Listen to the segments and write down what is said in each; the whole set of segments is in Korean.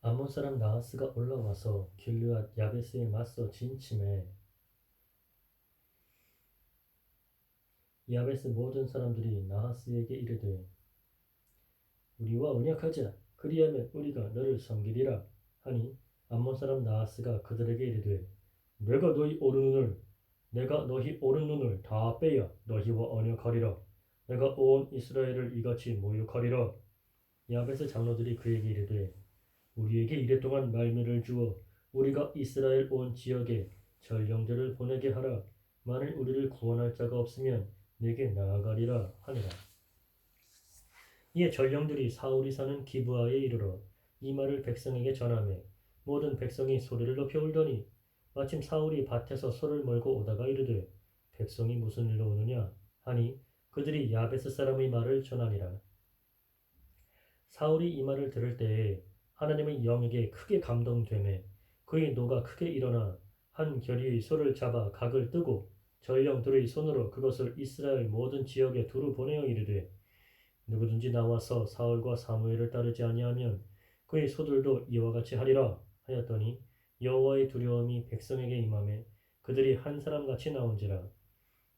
암몬 사람 나하스가 올라와서 길르앗 야베스에 맞서 진침해 야베스 모든 사람들이 나하스에게 이르되 우리와 언약하자 그리하면 우리가 너를 섬기리라 하니 암몬 사람 나하스가 그들에게 이르되 내가 너희 오른눈을 다 빼어 너희와 언약하리라. 내가 온 이스라엘을 이같이 모욕하리라. 야베스 장로들이 그에게 이르되 우리에게 이랫동안 말미를 주어 우리가 이스라엘 온 지역에 전령들을 보내게 하라. 만일 우리를 구원할 자가 없으면 내게 나아가리라 하니라. 이에 전령들이 사울이 사는 기브아에 이르러 이 말을 백성에게 전하매 모든 백성이 소리를 높여 울더니 마침 사울이 밭에서 소를 몰고 오다가 이르되 백성이 무슨 일로 오느냐 하니 그들이 야베스 사람의 말을 전하니라. 사울이 이 말을 들을 때에 하나님의 영에게 크게 감동되매 그의 노가 크게 일어나 한 결의의 소를 잡아 각을 뜨고 전령들의 손으로 그것을 이스라엘 모든 지역에 두루 보내어 이르되 누구든지 나와서 사울과 사무엘을 따르지 아니하면 그의 소들도 이와 같이 하리라 하였더니 여호와의 두려움이 백성에게 임하매 그들이 한 사람같이 나온지라.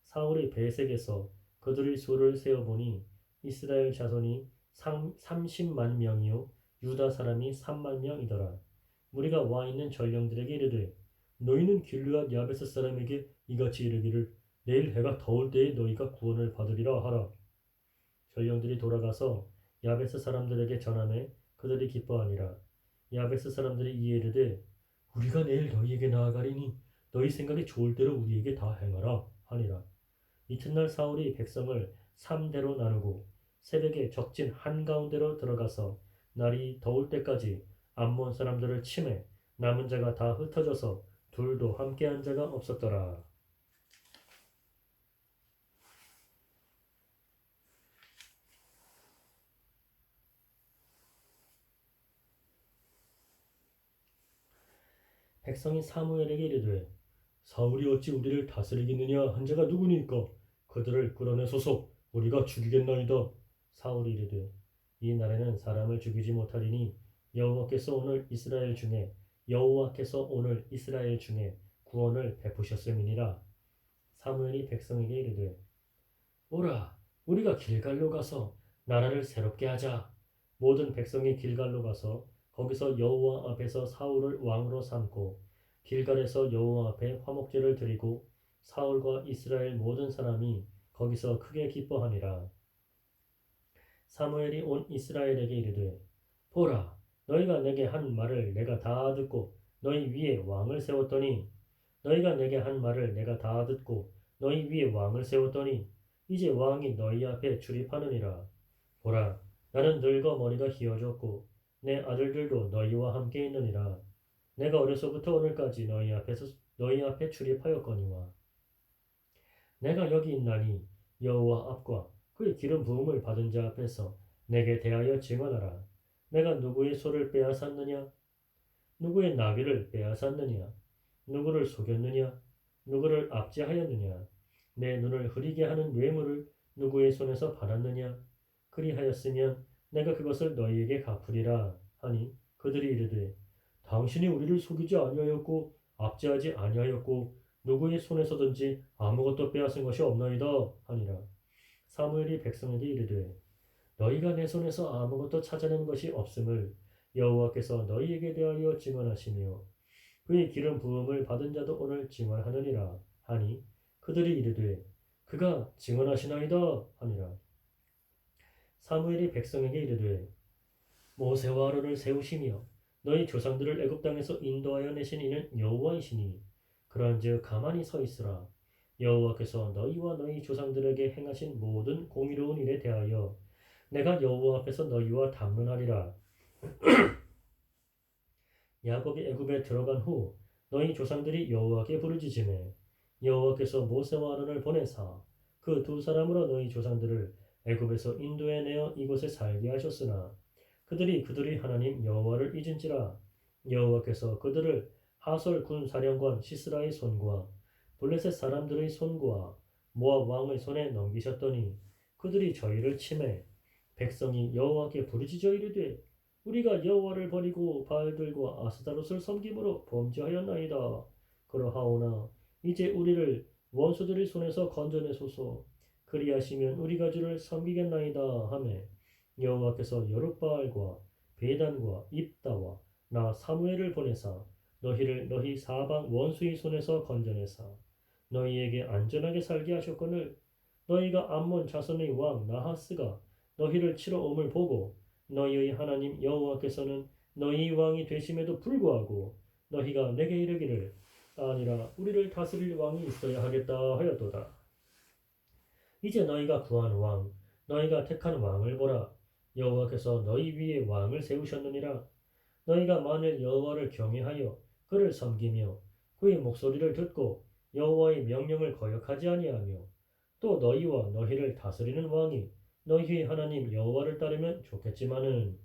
사울이 베색에서 그들의 소를 세어보니 이스라엘 자손이 30만 명이요 유다 사람이 3만 명이더라. 무리가 와 있는 전령들에게 이르되 너희는 길르앗 야베스 사람에게 이같이 이르기를 내일 해가 더울 때에 너희가 구원을 받으리라 하라. 전령들이 돌아가서 야베스 사람들에게 전하매 그들이 기뻐하니라. 야베스 사람들이 이에 이르되 우리가 내일 너희에게 나아가리니 너희 생각이 좋을 대로 우리에게 다 행하라 하니라. 이튿날 사울이 백성을 3대로 나누고 새벽에 적진 한가운데로 들어가서 날이 더울 때까지 암몬 사람들을 치매 남은 자가 다 흩어져서 둘도 함께한 자가 없었더라. 백성이 사무엘에게 이르되 사울이 어찌 우리를 다스리겠느냐 한 자가 누구니까 그들을 끌어내소서 우리가 죽이겠나이다. 사울이 이르되 이 날에는 사람을 죽이지 못하리니 여호와께서 오늘 이스라엘 중에 구원을 베푸셨음이니라. 사무엘이 백성에게 이르되 오라 우리가 길갈로 가서 나라를 새롭게 하자. 모든 백성이 길갈로 가서 거기서 여호와 앞에서 사울을 왕으로 삼고 길갈에서 여호와 앞에 화목제를 드리고 사울과 이스라엘 모든 사람이 거기서 크게 기뻐하니라. 사무엘이 온 이스라엘에게 이르되 보라 너희가 내게 한 말을 내가 다 듣고 너희 위에 왕을 세웠더니 너희가 내게 한 말을 내가 다 듣고 너희 위에 왕을 세웠더니 이제 왕이 너희 앞에 출입하느니라. 보라 나는 늙어 머리가 희어졌고 내 아들들도 너희와 함께 있느니라. 내가 어려서부터 오늘까지 너희 앞에 출입하였거니와 내가 여기 있나니 여호와 앞과 그의 기름 부음을 받은 자 앞에서 내게 대하여 증언하라. 내가 누구의 소를 빼앗았느냐? 누구의 나귀를 빼앗았느냐? 누구를 속였느냐? 누구를 압제하였느냐? 내 눈을 흐리게 하는 뇌물을 누구의 손에서 받았느냐? 그리하였으면 내가 그것을 너희에게 갚으리라 하니 그들이 이르되 당신이 우리를 속이지 아니하였고 압제하지 아니하였고 누구의 손에서든지 아무것도 빼앗은 것이 없나이다 하니라. 사무엘이 백성에게 이르되 너희가 내 손에서 아무것도 찾아낸 것이 없음을 여호와께서 너희에게 대하여 증언하시며 그의 기름 부음을 받은 자도 오늘 증언하느니라 하니 그들이 이르되 그가 증언하시나이다 하니라. 사무엘이 백성에게 이르되 모세와 아론을 세우시며 너희 조상들을 애굽 땅에서 인도하여 내신 이는 여호와이시니 그러한즉 가만히 서 있으라. 여호와께서 너희와 너희 조상들에게 행하신 모든 공의로운 일에 대하여 내가 여호와 앞에서 너희와 담론하리라. 야곱이 애굽에 들어간 후 너희 조상들이 여호와께 부르짖으매 여호와께서 모세와 아론을 보내사 그 두 사람으로 너희 조상들을 애굽에서 인도해 내어 이곳에 살게 하셨으나 그들이 하나님 여호와를 잊은지라. 여호와께서 그들을 하솔 군 사령관 시스라의 손과 블레셋 사람들의 손과 모압 왕의 손에 넘기셨더니 그들이 저희를 치매 백성이 여호와께 부르짖어 이르되 우리가 여호와를 버리고 바알들과 아스타롯을 섬김으로 범죄하였나이다. 그러하오나 이제 우리를 원수들의 손에서 건져내소서. 그리하시면 우리가 주를 섬기겠나이다 하매 여호와께서 여룻바알과 베단과 입다와 나 사무엘을 보내사 너희를 너희 사방 원수의 손에서 건져내사 너희에게 안전하게 살게 하셨거늘 너희가 암몬 자손의 왕 나하스가 너희를 치러 om을 보고 너희의 하나님 여호와께서는 너희 왕이 되심에도 불구하고 너희가 내게 이르기를 아니라 우리를 다스릴 왕이 있어야 하겠다 하였도다. 이제 너희가 구한 왕 너희가 택한 왕을 보라. 여호와께서 너희 위에 왕을 세우셨느니라. 너희가 만일 여호와를 경외하여 그를 섬기며 그의 목소리를 듣고 여호와의 명령을 거역하지 아니하며 또 너희와 너희를 다스리는 왕이 너희의 하나님 여호와를 따르면 좋겠지만은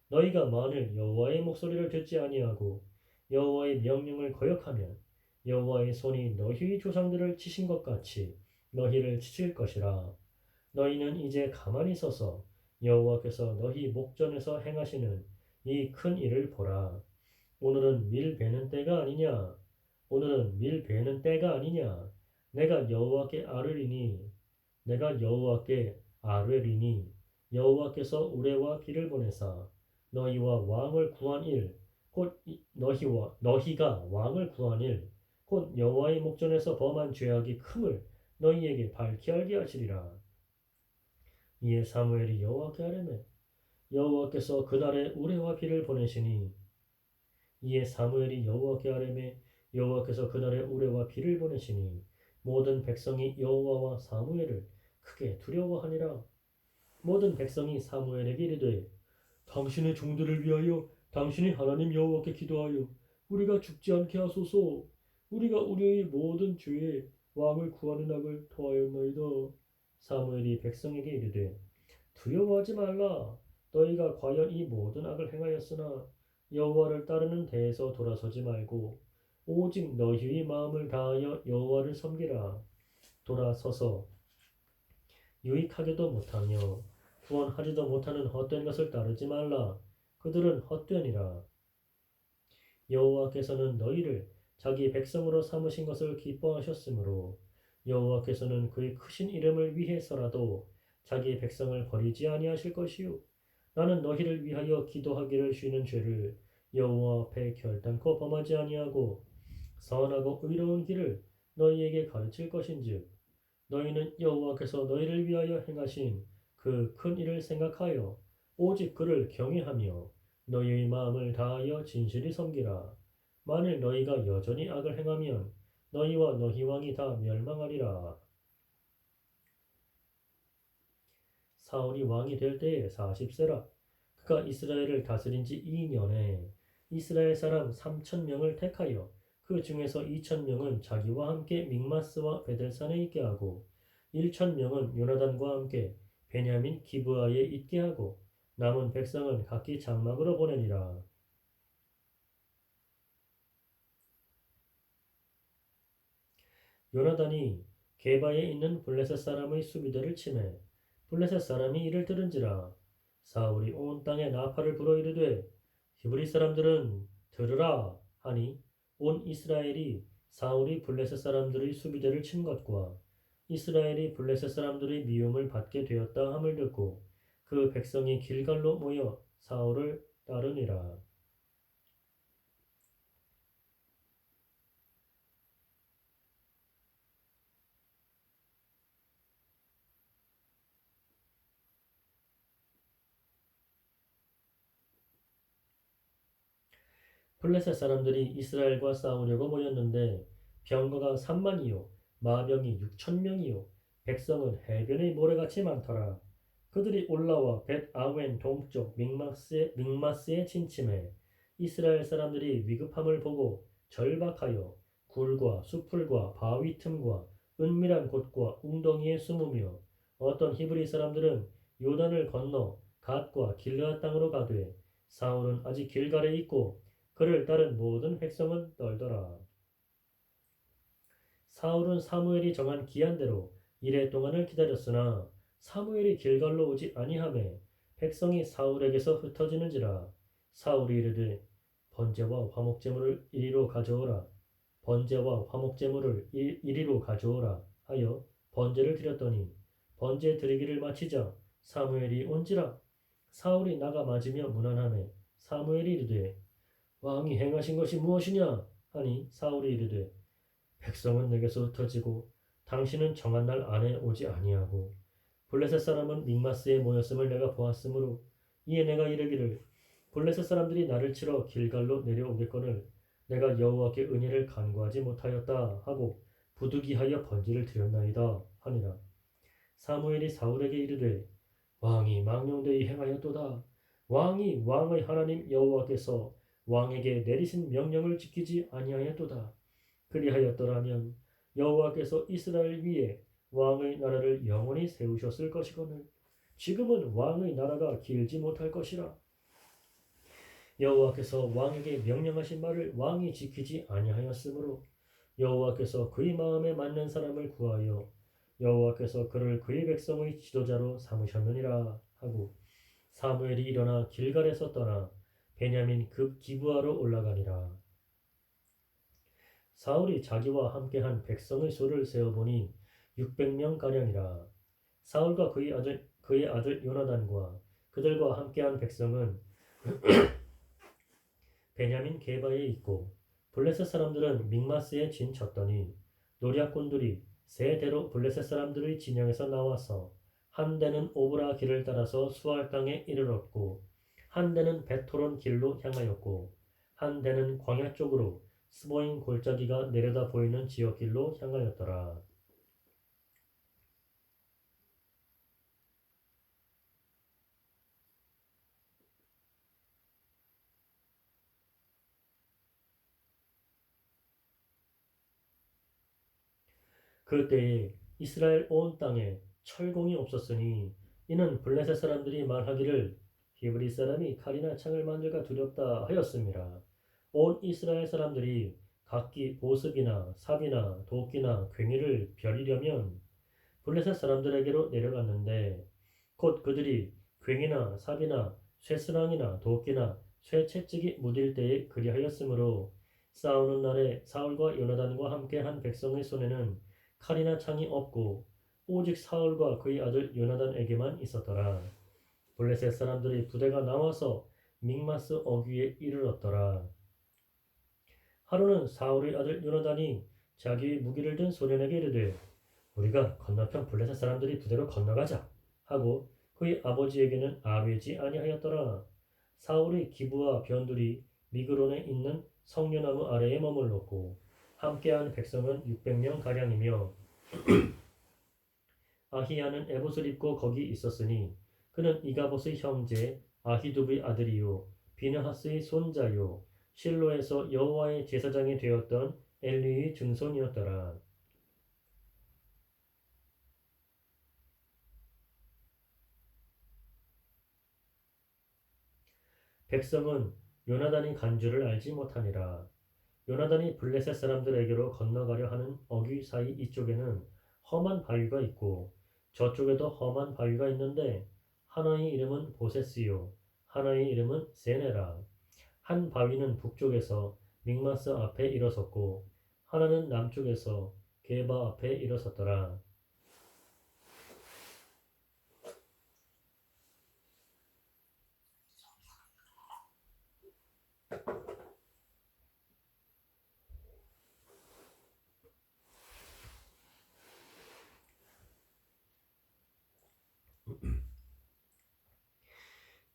너희가 만일 여호와의 목소리를 듣지 아니하고 여호와의 명령을 거역하면 여호와의 손이 너희의 조상들을 치신 것 같이 너희를 치실 것이라. 너희는 이제 가만히 서서 여호와께서 너희 목전에서 행하시는 이 큰 일을 보라. 오늘은 밀 베는 때가 아니냐? 오늘은 밀 베는 때가 아니냐? 내가 여호와께 아뢰리니 내가 여호와께 아뢰리니 여호와께서 우레와 비를 보내사 너희와 왕을 구한 일 곧 너희가 왕을 구한 일 곧 여호와의 목전에서 범한 죄악이 큼을 너희에게 밝히 알게 하시리라. 이에 사무엘이 여호와께 아뢰매 여호와께서 그날에 우레와 비를 보내시니 이에 사무엘이 여호와께 아뢰매 여호와께서 그날에 우레와 비를 보내시니 모든 백성이 여호와와 사무엘을 크게 두려워하니라. 모든 백성이 사무엘에게 이르되 당신의 종들을 위하여 당신의 하나님 여호와께 기도하여 우리가 죽지 않게 하소서. 우리가 우리의 모든 죄에 왕을 구하는 악을 토하였나이다. 사무엘이 백성에게 이르되 두려워하지 말라. 너희가 과연 이 모든 악을 행하였으나 여호와를 따르는 데에서 돌아서지 말고 오직 너희의 마음을 다하여 여호와를 섬기라. 돌아서서 유익하게도 못하며 구원하지도 못하는 헛된 것을 따르지 말라. 그들은 헛되니라. 여호와께서는 너희를 자기 백성으로 삼으신 것을 기뻐하셨으므로 여호와께서는 그의 크신 이름을 위해서라도 자기 백성을 버리지 아니하실 것이요 나는 너희를 위하여 기도하기를 쉬는 죄를 여호와 앞에 결단코 범하지 아니하고 선하고 의로운 길을 너희에게 가르칠 것인즉 너희는 여호와께서 너희를 위하여 행하신 그 큰 일을 생각하여 오직 그를 경외하며 너희의 마음을 다하여 진실히 섬기라. 만일 너희가 여전히 악을 행하면 너희와 너희 왕이 다 멸망하리라. 사울이 왕이 될 때에 40세라. 그가 이스라엘을 다스린 지 2년에 이스라엘 사람 3,000명을 택하여 그 중에서 2,000명은 자기와 함께 믹마스와 베델산에 있게 하고 1,000명은 요나단과 함께 베냐민 기브아에 있게 하고 남은 백성은 각기 장막으로 보내니라. 요나단이 게바에 있는 블레셋 사람의 수비대를 치매 블레셋 사람이 이를 들은지라. 사울이 온 땅에 나팔을 불어 이르되 히브리 사람들은 들으라 하니 온 이스라엘이 사울이 블레셋 사람들의 수비대를 친 것과 이스라엘이 블레셋 사람들의 미움을 받게 되었다 함을 듣고 그 백성이 길갈로 모여 사울을 따르니라. 블레셋 사람들이 이스라엘과 싸우려고 모였는데 병거가 3만이요 마병이 6,000명이요 백성은 해변의 모래같이 많더라. 그들이 올라와 벳 아웬 동쪽 믹마스에 진침해 이스라엘 사람들이 위급함을 보고 절박하여 굴과 수풀과 바위 틈과 은밀한 곳과 웅덩이에 숨으며 어떤 히브리 사람들은 요단을 건너 갓과 길르앗 땅으로 가되 사울은 아직 길갈에 있고 그를 따른 모든 백성은 떨더라. 사울은 사무엘이 정한 기한대로 이레 동안을 기다렸으나 사무엘이 길갈로 오지 아니하매 백성이 사울에게서 흩어지는지라. 사울이 이르되 번제와 화목제물을 이리로 가져오라. 번제와 화목제물을 이리로 가져오라 하여 번제를 드렸더니 번제 드리기를 마치자 사무엘이 온지라. 사울이 나가 맞으며 문안하매 사무엘이 이르되 왕이 행하신 것이 무엇이냐 하니 사울이 이르되 백성은 내게서 흩어지고 당신은 정한 날 안에 오지 아니하고 블레셋 사람은 믹마스에 모였음을 내가 보았으므로 이에 내가 이르기를 블레셋 사람들이 나를 치러 길갈로 내려오겠거늘 내가 여호와께 은혜를 간구하지 못하였다 하고 부득이하여 번제를 드렸나이다 하니라. 사무엘이 사울에게 이르되 왕이 망령되이 행하였도다. 왕이 왕의 하나님 여호와께서 왕에게 내리신 명령을 지키지 아니하였도다. 그리하였더라면 여호와께서 이스라엘 위에 왕의 나라를 영원히 세우셨을 것이거늘 지금은 왕의 나라가 길지 못할 것이라. 여호와께서 왕에게 명령하신 말을 왕이 지키지 아니하였으므로 여호와께서 그의 마음에 맞는 사람을 구하여 여호와께서 그를 그의 백성의 지도자로 삼으셨느니라 하고 사무엘이 일어나 길갈에서 떠나 베냐민 급 기브아로 올라가니라. 사울이 자기와 함께한 백성의 수를 세어보니 600명 가량이라. 사울과 그의 아들 요나단과 그들과 함께한 백성은 베냐민 게바에 있고 블레셋 사람들은 믹마스에 진쳤더니 노략군들이 세 대로 블레셋 사람들의 진영에서 나와서 한 대는 오브라 길을 따라서 수알 땅에 이르렀고 한 대는 베토론 길로 향하였고 한 대는 광야 쪽으로 스보임 골짜기가 내려다 보이는 지역 길로 향하였더라. 그때에 이스라엘 온 땅에 철공이 없었으니 이는 블레셋 사람들이 말하기를 히브리 사람이 칼이나 창을 만들까 두렵다 하였습니다. 온 이스라엘 사람들이 각기 보습이나 삽이나 도끼나 괭이를 벼리려면 블레셋 사람들에게로 내려갔는데 곧 그들이 괭이나 삽이나 쇠스랑이나 도끼나 쇠채찍이 무딜 때에 그리하였으므로 싸우는 날에 사울과 요나단과 함께 한 백성의 손에는 칼이나 창이 없고 오직 사울과 그의 아들 요나단에게만 있었더라. 블레셋 사람들이 부대가 나와서 믹마스 어귀에 이르렀더라. 하루는 사울의 아들 요나단이 자기의 무기를 든 소년에게 이르되 우리가 건너편 블레셋 사람들이 부대로 건너가자 하고 그의 아버지에게는 아뢰지 아니하였더라. 사울의 기부와 변두리 미그론에 있는 성류나무 아래에 머물렀고 함께한 백성은 600명 가량이며 아히야는 에봇을 입고 거기 있었으니 그는 이가봇의 형제 아히두브의 아들이요 비느하스의 손자요 실로에서 여호와의 제사장이 되었던 엘리의 증손이었더라. 백성은 요나단이 간 줄을 알지 못하니라. 요나단이 블레셋 사람들에게로 건너가려 하는 어귀 사이 이쪽에는 험한 바위가 있고 저쪽에도 험한 바위가 있는데 하나의 이름은 보세스요 하나의 이름은 세네라. 한 바위는 북쪽에서 믹마스 앞에 일어섰고 하나는 남쪽에서 게바 앞에 일어섰더라.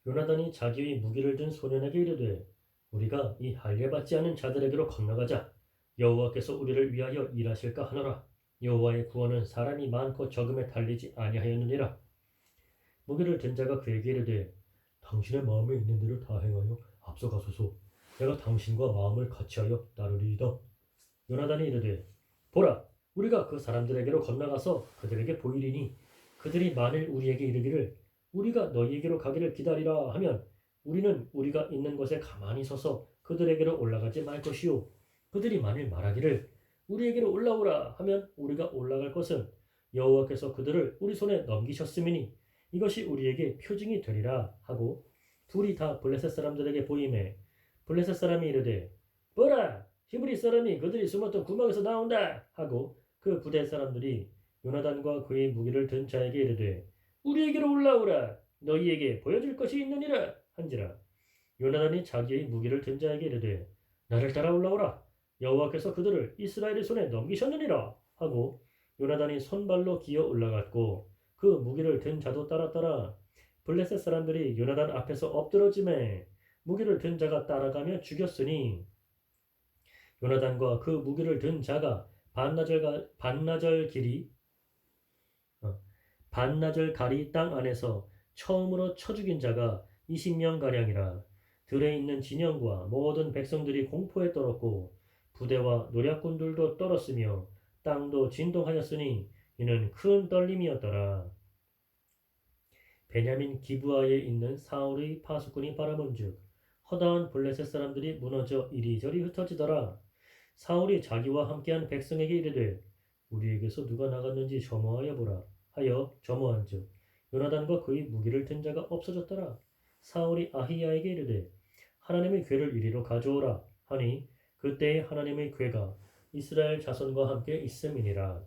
요나단이 자기의 무기를 든 소년에게 이르되 우리가 이 할례받지 않은 자들에게로 건너가자. 여호와께서 우리를 위하여 일하실까 하노라. 여호와의 구원은 사람이 많고 적음에 달리지 아니하였느니라. 무기를 든 자가 그에게 이르되 당신의 마음에 있는 대로 다 행하여 앞서가소서. 내가 당신과 마음을 같이하여 따르리이다. 요나단이 이르되 보라 우리가 그 사람들에게로 건너가서 그들에게 보이리니 그들이 만일 우리에게 이르기를 우리가 너희에게로 가기를 기다리라 하면 우리는 우리가 있는 곳에 가만히 서서 그들에게로 올라가지 말 것이요 그들이 만일 말하기를 우리에게로 올라오라 하면 우리가 올라갈 것은 여호와께서 그들을 우리 손에 넘기셨음이니 이것이 우리에게 표징이 되리라 하고 둘이 다 블레셋 사람들에게 보임에 블레셋 사람이 이르되 보라 히브리 사람이 그들이 숨었던 구멍에서 나온다 하고 그 부대 사람들이 요나단과 그의 무기를 든 자에게 이르되 우리에게로 올라오라 너희에게 보여줄 것이 있느니라 한지라 요나단이 자기의 무기를 든 자에게 이르되 나를 따라 올라오라 여호와께서 그들을 이스라엘의 손에 넘기셨느니라 하고 요나단이 손발로 기어 올라갔고 그 무기를 든 자도 따라 블레셋 사람들이 요나단 앞에서 엎드러짐에 무기를 든 자가 따라가며 죽였으니 요나단과 그 무기를 든 자가 반나절 가리 땅 안에서 처음으로 쳐 죽인 자가 20명가량이라 들에 있는 진영과 모든 백성들이 공포에 떨었고 부대와 노략군들도 떨었으며 땅도 진동하였으니 이는 큰 떨림이었더라. 베냐민 기브아에 있는 사울의 파수꾼이 바라본즉 허다한 블레셋 사람들이 무너져 이리저리 흩어지더라. 사울이 자기와 함께한 백성에게 이르되 우리에게서 누가 나갔는지 점호하여 보라 하여 점호한즉 요나단과 그의 무기를 든 자가 없어졌더라. 사울이 아히야에게 이르되 하나님의 궤를 이리로 가져오라 하니 그때에 하나님의 궤가 이스라엘 자손과 함께 있음이니라.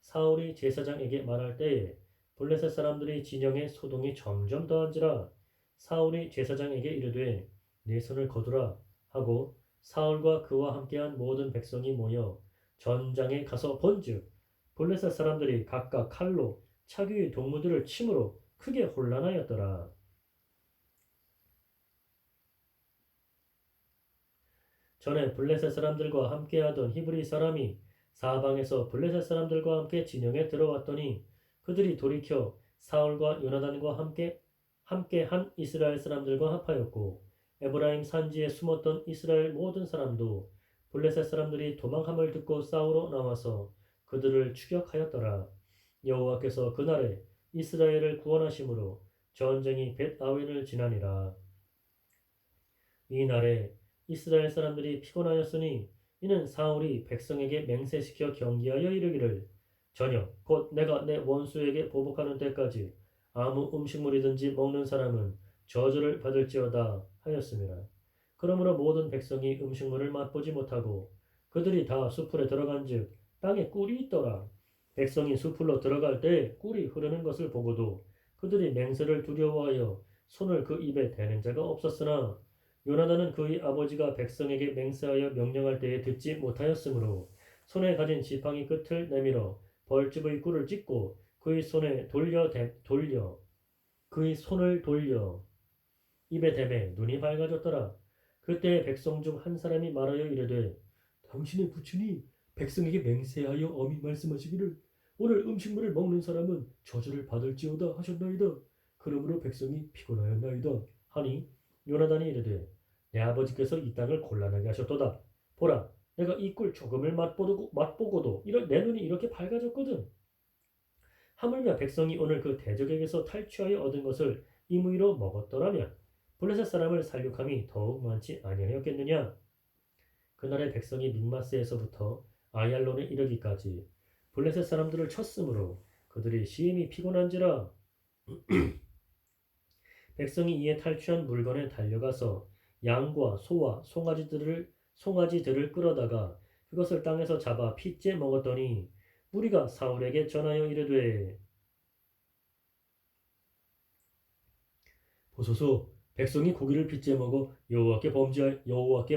사울이 제사장에게 말할 때에 블레셋 사람들의 진영에 소동이 점점 더한지라. 사울이 제사장에게 이르되 네 손을 거두라 하고 사울과 그와 함께한 모든 백성이 모여 전장에 가서 본즉 블레셋 사람들이 각각 칼로 차기의 동무들을 침으로 크게 혼란하였더라. 전에 블레셋 사람들과 함께하던 히브리 사람이 사방에서 블레셋 사람들과 함께 진영에 들어왔더니 그들이 돌이켜 사울과 요나단과 함께한 이스라엘 사람들과 합하였고 에브라임 산지에 숨었던 이스라엘 모든 사람도 블레셋 사람들이 도망함을 듣고 싸우러 나와서 그들을 추격하였더라. 여호와께서 그날에 이스라엘을 구원하심으로 전쟁이 벳아웬을 지나니라. 이 날에 이스라엘 사람들이 피곤하였으니 이는 사울이 백성에게 맹세시켜 경기하여 이르기를 저녁 곧 내가 내 원수에게 보복하는 때까지 아무 음식물이든지 먹는 사람은 저주를 받을지어다 하였습니다. 그러므로 모든 백성이 음식물을 맛보지 못하고 그들이 다 숲으로 들어간즉 땅에 꿀이 있더라. 백성이 숲으로 들어갈 때 꿀이 흐르는 것을 보고도 그들이 맹세를 두려워하여 손을 그 입에 대는 자가 없었으나 요나단은 그의 아버지가 백성에게 맹세하여 명령할 때에 듣지 못하였으므로 손에 가진 지팡이 끝을 내밀어 벌집의 꿀을 찢고 그의 손을 돌려 입에 대매 눈이 밝아졌더라. 그때 백성 중 한 사람이 말하여 이르되 당신의 부친이 백성에게 맹세하여 엄히 말씀하시기를 오늘 음식물을 먹는 사람은 저주를 받을지어다 하셨나이다. 그러므로 백성이 피곤하였나이다 하니 요나단이 이르되 내 아버지께서 이 땅을 곤란하게 하셨도다. 보라 내가 이 꿀 조금을 맛보고도 내 눈이 이렇게 밝아졌거든. 하물며 백성이 오늘 그 대적에게서 탈취하여 얻은 것을 임의로 먹었더라면 블레셋 사람을 살육함이 더욱 많지 아니하였겠느냐. 그날의 백성이 믹마스에서부터 아얄론에 이르기까지 블레셋 사람들을 쳤으므로 그들이 심히 피곤한지라. 백성이 이에 탈취한 물건에 달려가서 양과 소와 송아지들을 끌어다가 그것을 땅에서 잡아 핏째 먹었더니 무리가 사울에게 전하여 이르되 보소서 백성이 고기를 핏째 먹어 여호와께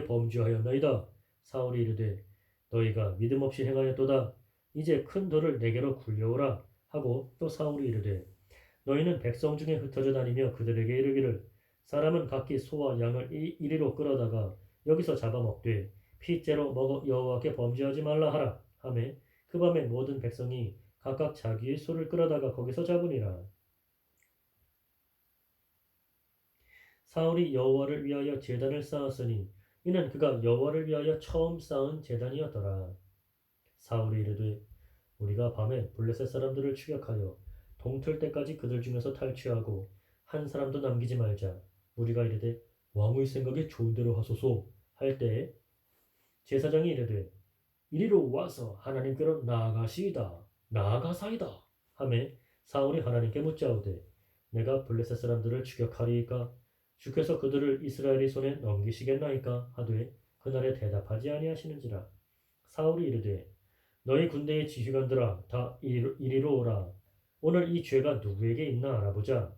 범죄하였나이다. 사울이 이르되 너희가 믿음 없이 행하였도다. 이제 큰 돌을 내게로 굴려오라 하고 또 사울이 이르되 너희는 백성 중에 흩어져 다니며 그들에게 이르기를 사람은 각기 소와 양을 이리로 끌어다가 여기서 잡아먹되 핏째로 먹어 여호와께 범죄하지 말라 하라 하매 그 밤에 모든 백성이 각각 자기의 소를 끌어다가 거기서 잡으니라. 사울이 여호와를 위하여 제단을 쌓았으니 이는 그가 여호와를 위하여 처음 쌓은 제단이었더라. 사울이 이르되 우리가 밤에 블레셋 사람들을 추격하여 동틀 때까지 그들 중에서 탈취하고 한 사람도 남기지 말자. 우리가 이르되 왕의 생각에 좋은 대로 하소서 할 때에 제사장이 이르되 이리로 와서 하나님께로 나아가사이다 하매 사울이 하나님께 묻자오되 내가 블레셋 사람들을 추격하리이까 주께서 그들을 이스라엘의 손에 넘기시겠나이까 하되 그날에 대답하지 아니하시는지라. 사울이 이르되 너희 군대의 지휘관들아 다 이리로 오라. 오늘 이 죄가 누구에게 있나 알아보자.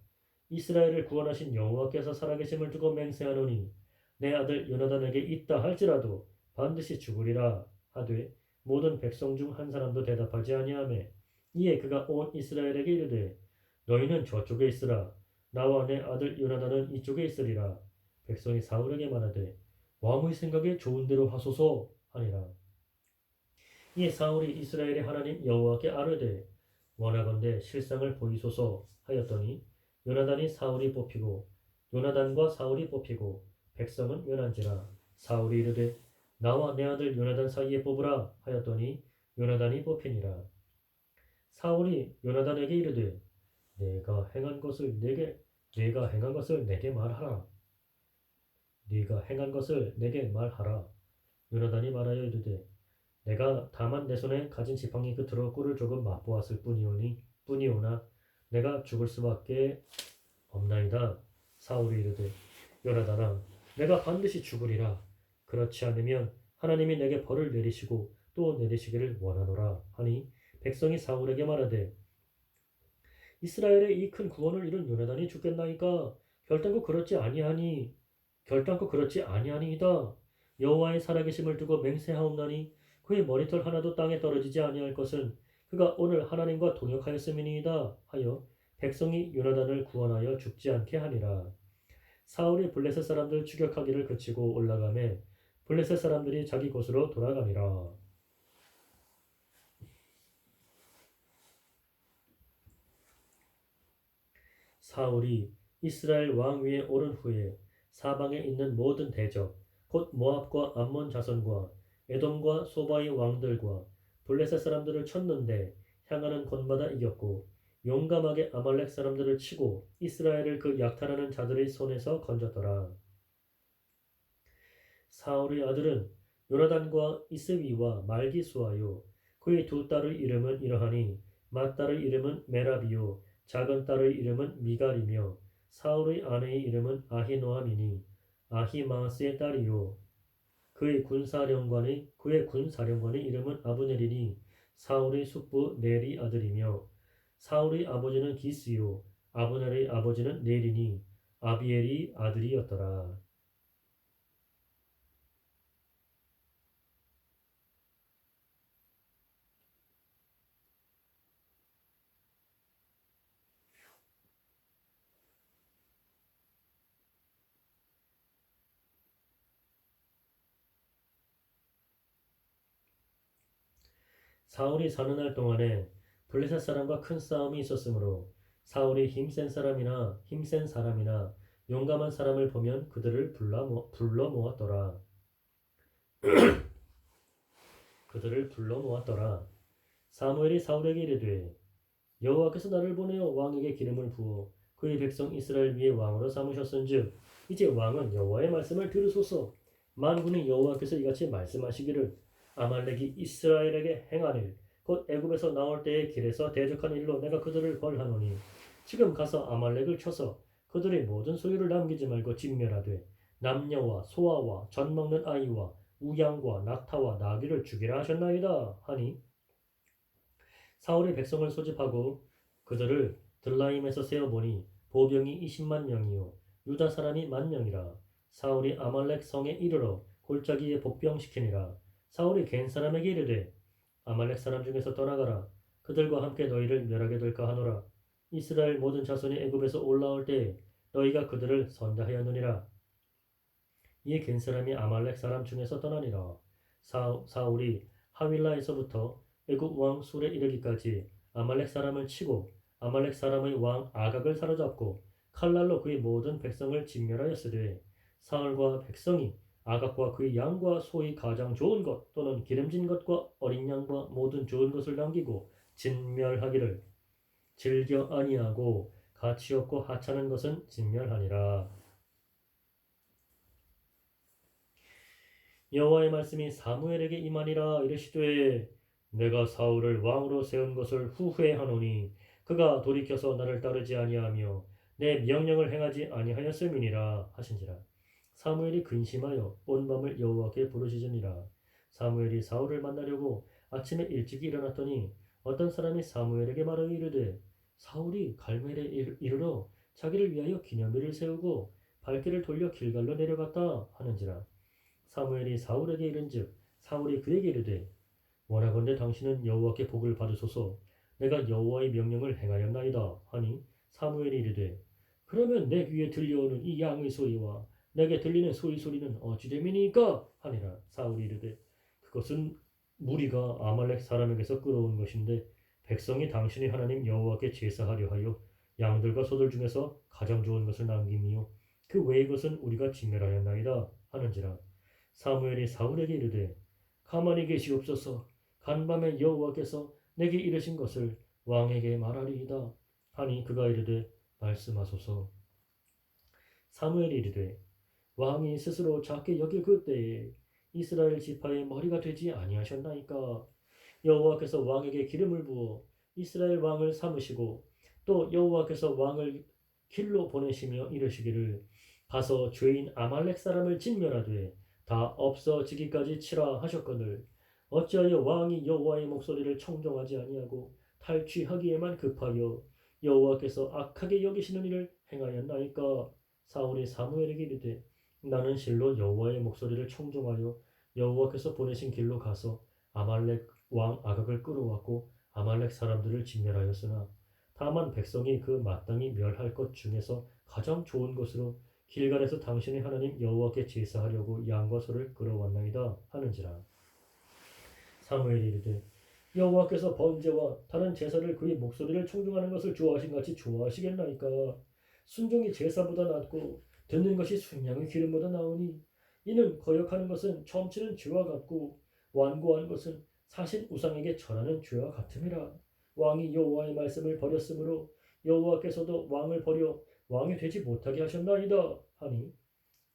이스라엘을 구원하신 여호와께서 살아계심을 두고 맹세하노니 내 아들 요나단에게 있다 할지라도 반드시 죽으리라 하되 모든 백성 중 한 사람도 대답하지 아니하매 이에 그가 온 이스라엘에게 이르되 너희는 저쪽에 있으라. 나와 내 아들 요나단은 이쪽에 있으리라. 백성이 사울에게 말하되 왕의 생각에 좋은 대로 하소서 하니라. 이에 사울이 이스라엘의 하나님 여호와께 아뢰되 원하건대 실상을 보이소서 하였더니 요나단이 사울이 뽑히고 요나단과 사울이 뽑히고 백성은 면한지라. 사울이 이르되 나와 내 아들 요나단 사이에 뽑으라 하였더니 요나단이 뽑히니라. 사울이 요나단에게 이르되 내가 행한 것을 내게 말하라. 네가 행한 것을 내게 말하라. 요나단이 말하여 이르되 내가 다만 내 손에 가진 지팡이 끝으로 꿀을 조금 맛보았을 뿐이오나 내가 죽을 수밖에 없나이다. 사울이 이르되 요나단아 내가 반드시 죽으리라. 그렇지 않으면 하나님이 내게 벌을 내리시고 또 내리시기를 원하노라 하니 백성이 사울에게 말하되 이스라엘의 이 큰 구원을 이룬 요나단이 죽겠나이까 결단코 그렇지 아니하니이다. 여호와의 살아계심을 두고 맹세하옵나니 그의 머리털 하나도 땅에 떨어지지 아니할 것은 그가 오늘 하나님과 동역하였음이니이다 하여 백성이 요나단을 구원하여 죽지 않게 하니라. 사울이 블레셋 사람들 추격하기를 그치고 올라가매 블레셋 사람들이 자기 곳으로 돌아가니라. 사울이 이스라엘 왕 위에 오른 후에 사방에 있는 모든 대적 곧 모압과 암몬 자손과 에돔과 소바의 왕들과 블레셋 사람들을 쳤는데 향하는 곳마다 이겼고 용감하게 아말렉 사람들을 치고 이스라엘을 그 약탈하는 자들의 손에서 건졌더라. 사울의 아들은 요나단과 이스위와 말기수아요. 그의 두 딸의 이름은 이러하니 맏딸의 이름은 메라비요 작은 딸의 이름은 미갈이며 사울의 아내의 이름은 아히노아미니 아히마스의 딸이요. 그의 군사령관의 이름은 아브넬이니 사울의 숙부 넬이 아들이며 사울의 아버지는 기스요 아브넬의 아버지는 넬이니 아비엘이 아들이었더라. 사울이 사는 날 동안에 블레셋 사람과 큰 싸움이 있었으므로 사울이 힘센 사람이나 용감한 사람을 보면 그들을 불러 모았더라. 사무엘이 사울에게 이르되 여호와께서 나를 보내어 왕에게 기름을 부어 그의 백성 이스라엘 위에 왕으로 삼으셨은즉 이제 왕은 여호와의 말씀을 들으소서. 만군의 여호와께서 이같이 말씀하시기를 아말렉이 이스라엘에게 행한 일 곧 애굽에서 나올 때의 길에서 대적한 일로 내가 그들을 벌하노니 지금 가서 아말렉을 쳐서 그들의 모든 소유를 남기지 말고 진멸하되 남녀와 소아와 젖 먹는 아이와 우양과 낙타와 나귀를 죽이라 하셨나이다 하니 사울이 백성을 소집하고 그들을 들라임에서 세어보니 보병이 20만 명이요 유다 사람이 10,000명이라. 사울이 아말렉 성에 이르러 골짜기에 복병시키니라. 사울이 겐 사람에게 이르되 아말렉 사람 중에서 떠나가라. 그들과 함께 너희를 멸하게 될까 하노라. 이스라엘 모든 자손이 애굽에서 올라올 때에 너희가 그들을 선대하였느니라. 이에 겐 사람이 아말렉 사람 중에서 떠나니라. 사울이 하윌라에서부터 애굽 왕 술에 이르기까지 아말렉 사람을 치고 아말렉 사람의 왕 아각을 사로잡고 칼날로 그의 모든 백성을 진멸하였으되 사울과 백성이 아각과 그의 양과 소의 가장 좋은 것 또는 기름진 것과 어린 양과 모든 좋은 것을 남기고 진멸하기를 즐겨 아니하고 가치 없고 하찮은 것은 진멸하니라. 여호와의 말씀이 사무엘에게 임하니라. 이르시되 내가 사울을 왕으로 세운 것을 후회하노니 그가 돌이켜서 나를 따르지 아니하며 내 명령을 행하지 아니하였음이니라 하신지라. 사무엘이 근심하여 온 밤을 여호와께 부르짖으니라. 사무엘이 사울을 만나려고 아침에 일찍 일어났더니 어떤 사람이 사무엘에게 말하여 이르되 사울이 갈멜에 이르러 자기를 위하여 기념비를 세우고 발길을 돌려 길갈로 내려갔다 하는지라. 사무엘이 사울에게 이른즉 사울이 그에게 이르되 원하건대 당신은 여호와께 복을 받으소서. 내가 여호와의 명령을 행하였나이다 하니 사무엘이 이르되 그러면 내 귀에 들려오는 이 양의 소리와 내게 들리는 소의 소리는 어찌 됨이니까 하니라. 사울이 이르되 그것은 무리가 아말렉 사람에게서 끌어온 것인데 백성이 당신의 하나님 여호와께 제사하려 하여 양들과 소들 중에서 가장 좋은 것을 남김이요 그 외의 것은 우리가 진멸하였나이다 하는지라. 사무엘이 사울에게 이르되 가만히 계시옵소서. 간밤에 여호와께서 내게 이르신 것을 왕에게 말하리이다 하니 그가 이르되 말씀하소서. 사무엘이 이르되 왕이 스스로 작게 여길 그때에 이스라엘 지파의 머리가 되지 아니하셨나이까. 여호와께서 왕에게 기름을 부어 이스라엘 왕을 삼으시고 또 여호와께서 왕을 길로 보내시며 이르시기를 가서 죄인 아말렉 사람을 진멸하되 다 없어지기까지 치라 하셨거늘 어찌하여 왕이 여호와의 목소리를 청종하지 아니하고 탈취하기에만 급하여 여호와께서 악하게 여기시는 일을 행하였나이까. 사울이 사무엘에게 이르되 나는 실로 여호와의 목소리를 청종하여 여호와께서 보내신 길로 가서 아말렉 왕 아각을 끌어왔고 아말렉 사람들을 진멸하였으나 다만 백성이 그 마땅히 멸할 것 중에서 가장 좋은 것으로 길갈에서 당신의 하나님 여호와께 제사하려고 양과 소를 끌어왔나이다 하는지라. 사무엘이 이르되 여호와께서 번제와 다른 제사를 그의 목소리를 청종하는 것을 좋아하신 같이 좋아하시겠나이까. 순종이 제사보다 낫고 듣는 것이 순양의 기름보다 나으니 이는 거역하는 것은 점치는 죄와 같고 완고한 것은 사신 우상에게 절하는 죄와 같음이라. 왕이 여호와의 말씀을 버렸으므로 여호와께서도 왕을 버려 왕이 되지 못하게 하셨나이다 하니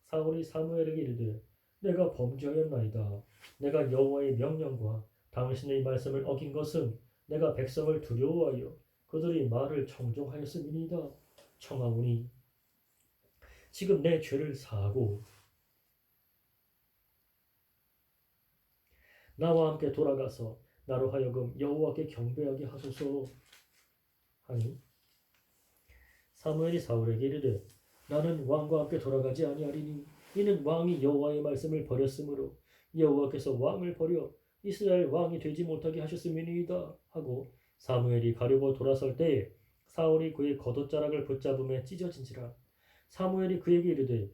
사울이 사무엘에게 이르되 내가 범죄하였나이다. 내가 여호와의 명령과 당신의 말씀을 어긴 것은 내가 백성을 두려워하여 그들이 말을 청종하였음이니이다. 청하오니 지금 내 죄를 사하고 나와 함께 돌아가서 나로 하여금 여호와께 경배하게 하소서 하니 사무엘이 사울에게 이르되 나는 왕과 함께 돌아가지 아니하리니 이는 왕이 여호와의 말씀을 버렸으므로 여호와께서 왕을 버려 이스라엘 왕이 되지 못하게 하셨음이니이다 하고 사무엘이 가려고 돌아설 때에 사울이 그의 겉옷자락을 붙잡음에 찢어진지라. 사무엘이 그에게 이르되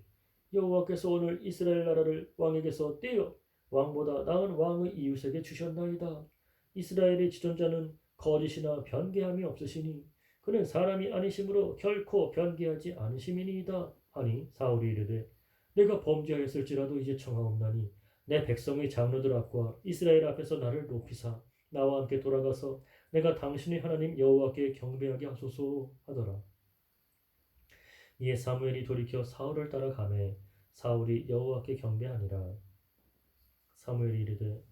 여호와께서 오늘 이스라엘 나라를 왕에게서 떼어 왕보다 나은 왕의 이웃에게 주셨나이다. 이스라엘의 지존자는 거짓이나 변개함이 없으시니 그는 사람이 아니심으로 결코 변개하지 않으심이니이다 하니 사울이 이르되 내가 범죄하였을지라도 이제 청하옵나니 내 백성의 장로들 앞과 이스라엘 앞에서 나를 높이사 나와 함께 돌아가서 내가 당신의 하나님 여호와께 경배하게 하소서 하더라. 이에 사무엘이 돌이켜 사울을 따라가매 사울이 여호와께 경배하니라. 사무엘이 이르되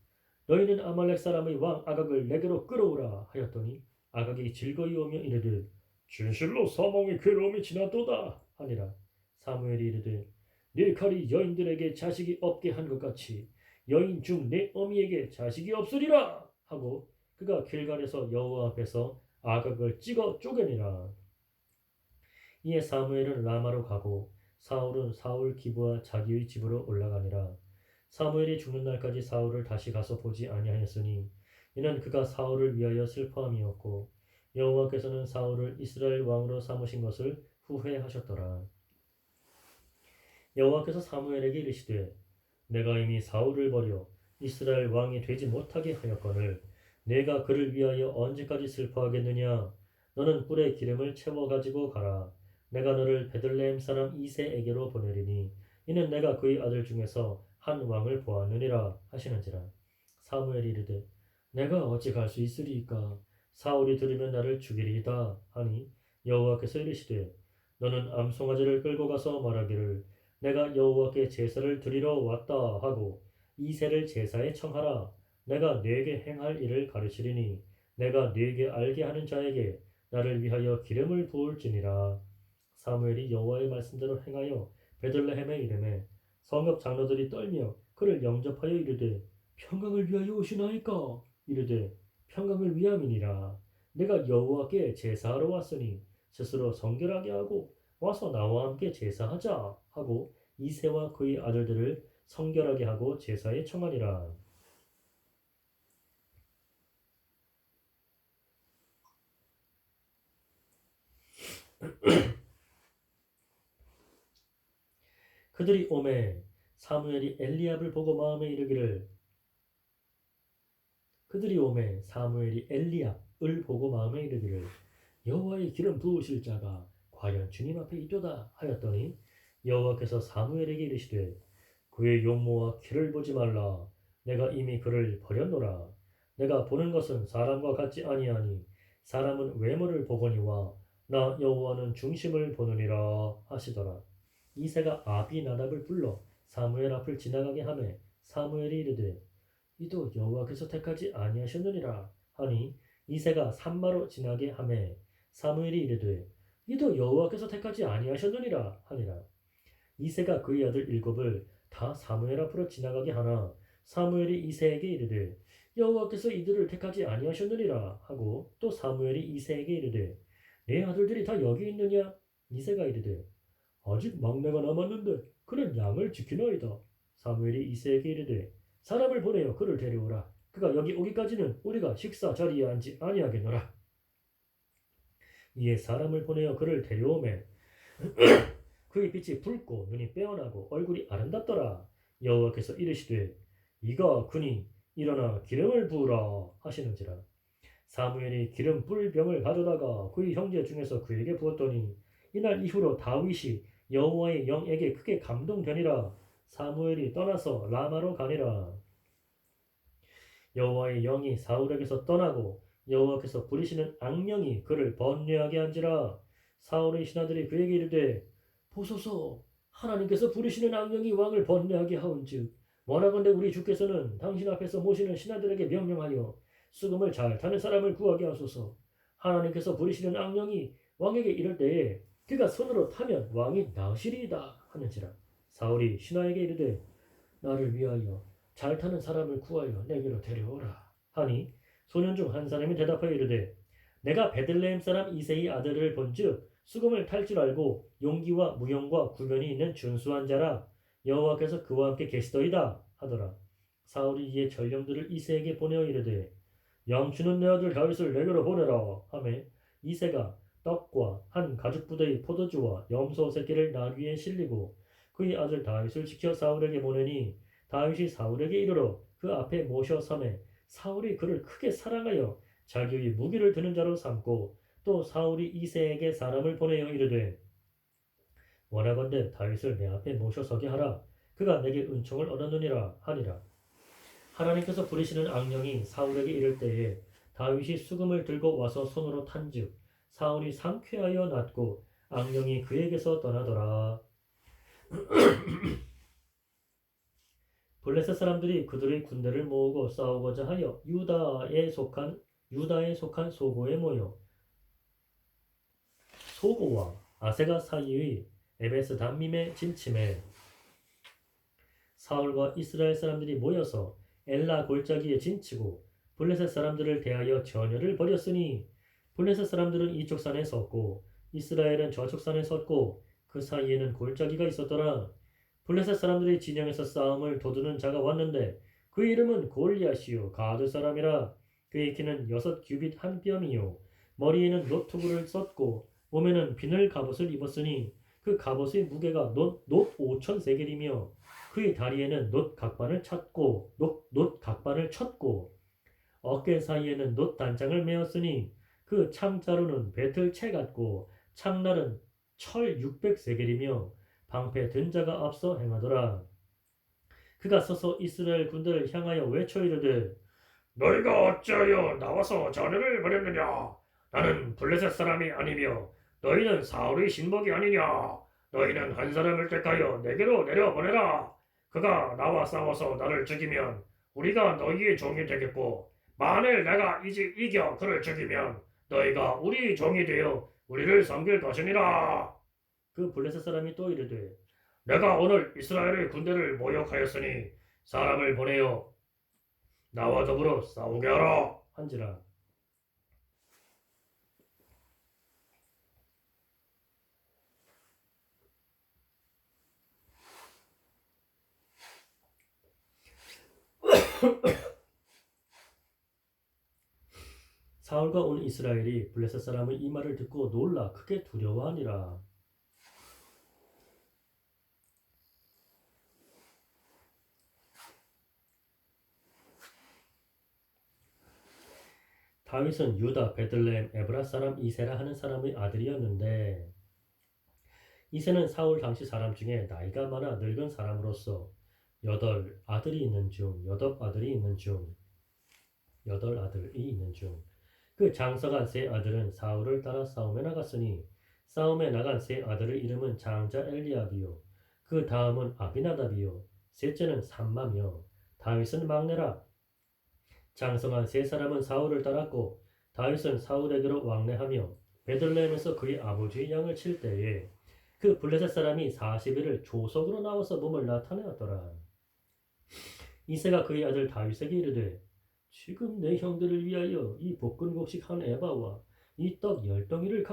너희는 아말렉 사람의 왕 아각을 내게로 끌어오라 하였더니 아각이 즐거이 오며 이르되 진실로 사망의 괴로움이 지났도다 하니라. 사무엘이 이르되 네 칼이 여인들에게 자식이 없게 한 것 같이 여인 중 내 어미에게 자식이 없으리라 하고 그가 길갈에서 여호와 앞에서 아각을 찍어 쪼개니라. 이에 사무엘은 라마로 가고 사울은 사울 기브와 자기의 집으로 올라가니라. 사무엘이 죽는 날까지 사울을 다시 가서 보지 아니하였으니 이는 그가 사울을 위하여 슬퍼함이었고 여호와께서는 사울을 이스라엘 왕으로 삼으신 것을 후회하셨더라. 여호와께서 사무엘에게 이르시되 내가 이미 사울을 버려 이스라엘 왕이 되지 못하게 하였거늘 내가 그를 위하여 언제까지 슬퍼하겠느냐. 너는 뿔에 기름을 채워 가지고 가라. 내가 너를 베들레헴 사람 이새에게로 보내리니 이는 내가 그의 아들 중에서 한 왕을 보았느니라 하시는지라. 사무엘이 이르되 내가 어찌 갈 수 있으리이까. 사울이 들으면 나를 죽이리이다 하니 여호와께서 이르시되 너는 암송아지를 끌고 가서 말하기를 내가 여호와께 제사를 드리러 왔다 하고 이새를 제사에 청하라. 내가 네게 행할 일을 가르치리니 내가 네게 알게 하는 자에게 나를 위하여 기름을 부을지니라. 사무엘이 여호와의 말씀대로 행하여 베들레헴에 이르매 성읍 장로들이 떨며 그를 영접하여 이르되 평강을 위하여 오시나이까 이르되 평강을 위함이니라. 내가 여호와께 제사하러 왔으니 스스로 성결하게 하고 와서 나와 함께 제사하자 하고 이새와 그의 아들들을 성결하게 하고 제사에 청하니라. 그들이 오매 사무엘이 엘리압을 보고 마음에 이르기를 여호와의 기름 부으실 자가 과연 주님 앞에 있도다 하였더니 여호와께서 사무엘에게 이르시되 그의 용모와 키를 보지 말라. 내가 이미 그를 버렸노라. 내가 보는 것은 사람과 같지 아니하니 사람은 외모를 보거니와 나 여호와는 중심을 보느니라 하시더라. 이새가 아비나답을 불러 사무엘 앞을 지나가게 하매 사무엘이 이르되 이도 여호와께서 택하지 아니하셨느니라 하니 이새가 산마로 지나게 하매 사무엘이 이르되 이도 여호와께서 택하지 아니하셨느니라 하니라. 이새가 그의 아들 일곱을 다 사무엘 앞으로 지나가게 하나 사무엘이 이새에게 이르되 여호와께서 이들을 택하지 아니하셨느니라 하고 또 사무엘이 이새에게 이르되 내 아들들이 다 여기 있느냐? 이새가 이르되 아직 막내가 남았는데 그는 양을 지키나이다. 사무엘이 이새에게 이르되 사람을 보내어 그를 데려오라. 그가 여기 오기까지는 우리가 식사 자리에 앉지 아니하겠노라. 이에 사람을 보내어 그를 데려오매 그의 빛이 붉고 눈이 빼어나고 얼굴이 아름답더라. 여호와께서 이르시되 이가 그니 일어나 기름을 부으라 하시는지라. 사무엘이 기름 뿔 병을 가져다가 그의 형제 중에서 그에게 부었더니 이날 이후로 다윗이 여호와의 영에게 크게 감동되니라. 사무엘이 떠나서 라마로 가니라. 여호와의 영이 사울에게서 떠나고 여호와께서 부리시는 악령이 그를 번뇌하게 한지라. 사울의 신하들이 그에게 이르되 보소서 하나님께서 부리시는 악령이 왕을 번뇌하게 하온즉 원하건대 우리 주께서는 당신 앞에서 모시는 신하들에게 명령하여 수금을 잘 타는 사람을 구하게 하소서. 하나님께서 부리시는 악령이 왕에게 이를 때에 그가 손으로 타면 왕이 나으시리이다 하는지라. 사울이 신하에게 이르되 나를 위하여 잘 타는 사람을 구하여 내게로 데려오라 하니 소년 중 한 사람이 대답하여 이르되 내가 베들레헴 사람 이새의 아들을 본즉 수금을 탈 줄 알고 용기와 무용과 구변이 있는 준수한 자라. 여호와께서 그와 함께 계시더이다 하더라. 사울이 이에 전령들을 이새에게 보내어 이르되 양치는 내 아들 다윗을 내게로 보내라 하매 이새가 떡과 한 가죽부대의 포도주와 염소 새끼를 나귀에 실리고 그의 아들 다윗을 지켜 사울에게 보내니 다윗이 사울에게 이르러 그 앞에 모셔 섬에 사울이 그를 크게 사랑하여 자기의 무기를 드는 자로 삼고 또 사울이 이새에게 사람을 보내어 이르되 원하건대 다윗을 내 앞에 모셔서게 하라. 그가 내게 은총을 얻었느니라 하니라. 하나님께서 부리시는 악령이 사울에게 이를 때에 다윗이 수금을 들고 와서 손으로 탄즉 사울이 상쾌하여 낫고 악령이 그에게서 떠나더라. 블레셋 사람들이 그들의 군대를 모으고 싸우고자 하여 유다에 속한 소고에 모여 소고와 아세가 사이의 에베스 담밈에 진침해 사울과 이스라엘 사람들이 모여서 엘라 골짜기에 진치고 블레셋 사람들을 대하여 전열을 벌였으니 블레셋 사람들은 이쪽 산에 섰고 이스라엘은 저쪽 산에 섰고 그 사이에는 골짜기가 있었더라. 블레셋 사람들이 진영에서 싸움을 도두는 자가 왔는데 그 이름은 골리앗이요 가드 사람이라. 그의 키는 6규빗 한 뼘이요 머리에는 노투구를 썼고 몸에는 비늘 갑옷을 입었으니 그 갑옷의 무게가 놋 5천 세겔이며 그의 다리에는 놋 각반을 쳤고 어깨 사이에는 놋 단장을 메었으니 그 창자루는 배틀채 같고 창날은 철 600세겔이며 방패 든 자가 앞서 행하더라. 그가 서서 이스라엘 군대를 향하여 외쳐 이르되 너희가 어찌하여 나와서 전열을 벌였느냐? 나는 블레셋 사람이 아니며 너희는 사울의 신복이 아니냐? 너희는 한 사람을 택하여 내게로 내려보내라. 그가 나와 싸워서 나를 죽이면 우리가 너희의 종이 되겠고 만일 내가 이겨 그를 죽이면 너희가 우리 종이 되어 우리를 섬길 것이니라. 그 블레셋 사람이 또 이르되 내가 오늘 이스라엘의 군대를 모욕하였으니 사람을 보내어 나와 더불어 싸우게 하라 한지라. 사울과 온 이스라엘이 블레셋 사람의 이 말을 듣고 놀라 크게 두려워하니라. 다윗은 유다 베들레헴 에브라 사람 이세라 하는 사람의 아들이었는데 이세는 사울 당시 사람 중에 나이가 많아 늙은 사람으로서 여덟 아들이 있는 중 그 장서가 세 아들은 사울을 따라 싸움에 나갔으니 싸움에 나간 세 아들의 이름은 장자 엘리압이요 그 다음은 아비나답이요 셋째는 삼마며 다윗은 막내라. 장성한 세 사람은 사울을 따랐고 다윗은 사울에게로 왕래하며 베들레헴에서 그의 아버지의 양을 칠 때에 그 블레셋 사람이 40일을 조석으로 나와서 몸을 나타내었더라. 이새가 그의 아들 다윗에게 이르되 지금 내 형들을 위하여 이 볶은곡식 한 에바와 이 떡 10덩이를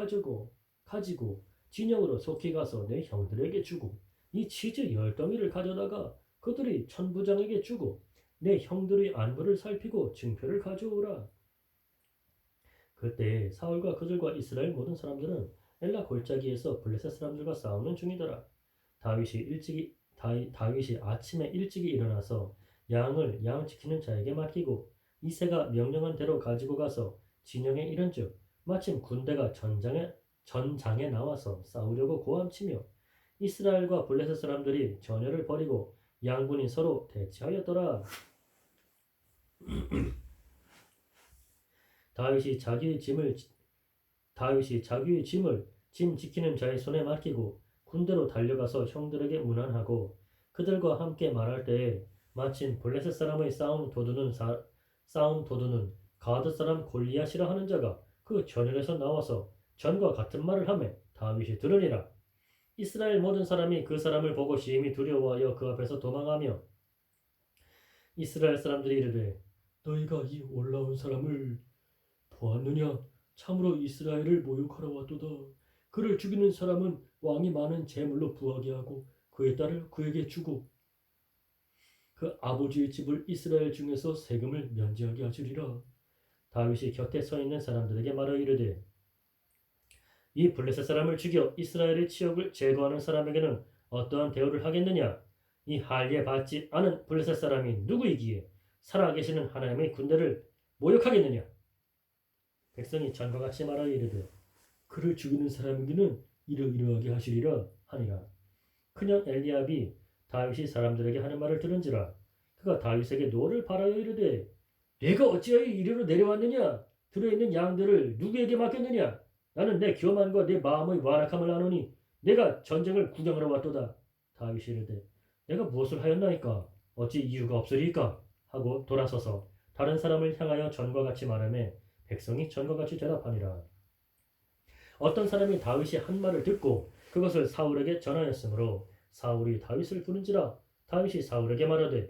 가지고 진영으로 속히 가서 내 형들에게 주고 이 치즈 10덩이를 가져다가 그들이 천부장에게 주고 내 형들의 안부를 살피고 증표를 가져오라. 그때 사울과 그들과 이스라엘 모든 사람들은 엘라 골짜기에서 블레셋 사람들과 싸우는 중이더라. 다윗이 아침에 일찍이 일어나서 양을 양 지키는 자에게 맡기고 이새가 명령한 대로 가지고 가서 진영에 이른즉 마침 군대가 전장에 나와서 싸우려고 고함치며 이스라엘과 블레셋 사람들이 전열을 벌이고 양군이 서로 대치하였더라. 다윗이 자기의 짐을 짐 지키는 자의 손에 맡기고 군대로 달려가서 형들에게 문안하고 그들과 함께 말할 때에 마침 블레셋 사람의 싸움 도두는 가드 사람 골리앗이라 하는 자가 그 전열에서 나와서 전과 같은 말을 하매 다윗이 들으니라. 이스라엘 모든 사람이 그 사람을 보고 심히 두려워하여 그 앞에서 도망하며 이스라엘 사람들이 이르되 너희가 이 올라온 사람을 보았느냐? 참으로 이스라엘을 모욕하러 왔도다. 그를 죽이는 사람은 왕이 많은 재물로 부하게 하고 그의 딸을 그에게 주고 그 아버지의 집을 이스라엘 중에서 세금을 면제하게 하시리라. 다윗이 곁에 서 있는 사람들에게 말하여 이르되 이 블레셋 사람을 죽여 이스라엘의 치욕을 제거하는 사람에게는 어떠한 대우를 하겠느냐? 이 할례 받지 않은 블레셋 사람이 누구이기에 살아계시는 하나님의 군대를 모욕하겠느냐? 백성이 전과 같이 말하여 이르되 그를 죽이는 사람에게는 이러이러하게 하시리라 하니라. 그냥 엘리압이 다윗이 사람들에게 하는 말을 들은지라 그가 다윗에게 노를 바라여 이르되 내가 어찌하여 이리로 내려왔느냐? 들어있는 양들을 누구에게 맡겼느냐? 나는 내 교만과 내 마음의 완악함을 아노니 내가 전쟁을 구경하러 왔도다. 다윗이 이르되 내가 무엇을 하였나이까? 어찌 이유가 없으리까? 하고 돌아서서 다른 사람을 향하여 전과 같이 말하며 백성이 전과 같이 대답하니라. 어떤 사람이 다윗이 한 말을 듣고 그것을 사울에게 전하였으므로 사울이 다윗을 부른지라. 다윗이 사울에게 말하되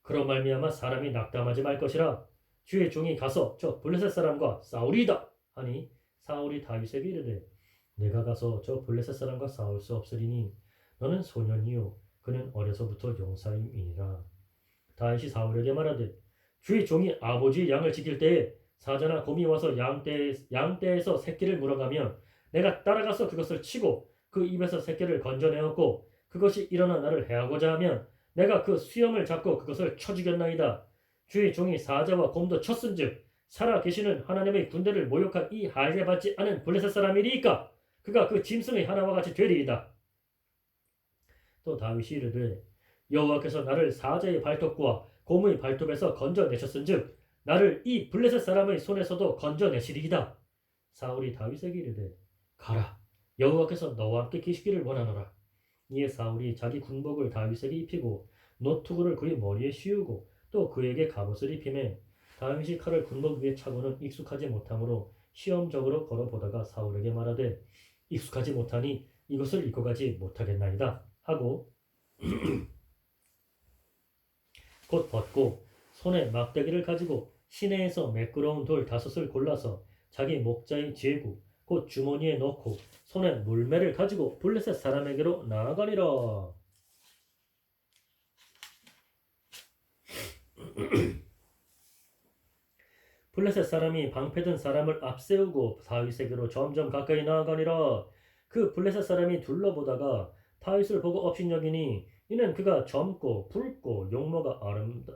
그런 말미암아 사람이 낙담하지 말 것이라. 주의 종이 가서 저 블레셋 사람과 싸우리이다 하니 사울이 다윗에게 이르되 내가 가서 저 블레셋 사람과 싸울 수 없으리니 너는 소년이요 그는 어려서부터 용사임이니라. 다윗이 사울에게 말하되 주의 종이 아버지의 양을 지킬 때에 사자나 곰이 와서 양떼에서 새끼를 물어가면 내가 따라가서 그것을 치고 그 입에서 새끼를 건져내었고 그것이 일어나 나를 해하고자 하면 내가 그 수염을 잡고 그것을 쳐 죽였나이다. 주의 종이 사자와 곰도 쳤은즉 살아계시는 하나님의 군대를 모욕한 이 할례 받지 않은 블레셋 사람이리이까 그가 그 짐승의 하나와 같이 되리이다. 또 다윗이 이르되 여호와께서 나를 사자의 발톱과 곰의 발톱에서 건져내셨은즉 나를 이 블레셋 사람의 손에서도 건져내시리이다. 사울이 다윗에게 이르되 가라 여호와께서 너와 함께 계시기를 원하노라. 이에 사울이 자기 군복을 다윗에게 입히고 노투구를 그의 머리에 씌우고 또 그에게 갑옷을 입히매 다윗이 칼을 군복 위에 차고는 익숙하지 못하므로 시험적으로 걸어보다가 사울에게 말하되 익숙하지 못하니 이것을 입고 가지 못하겠나이다 하고 곧 벗고 손에 막대기를 가지고 시내에서 매끄러운 돌 5을 골라서 자기 목자의 제구 곧 주머니에 넣고 손에 물매를 가지고 블레셋 사람에게로 나아가니라. 블레셋 사람이 방패든 사람을 앞세우고 다윗에게로 점점 가까이 나아가니라. 그 블레셋 사람이 둘러보다가 다윗을 보고 업신여기니 이는 그가 젊고 붉고 용모가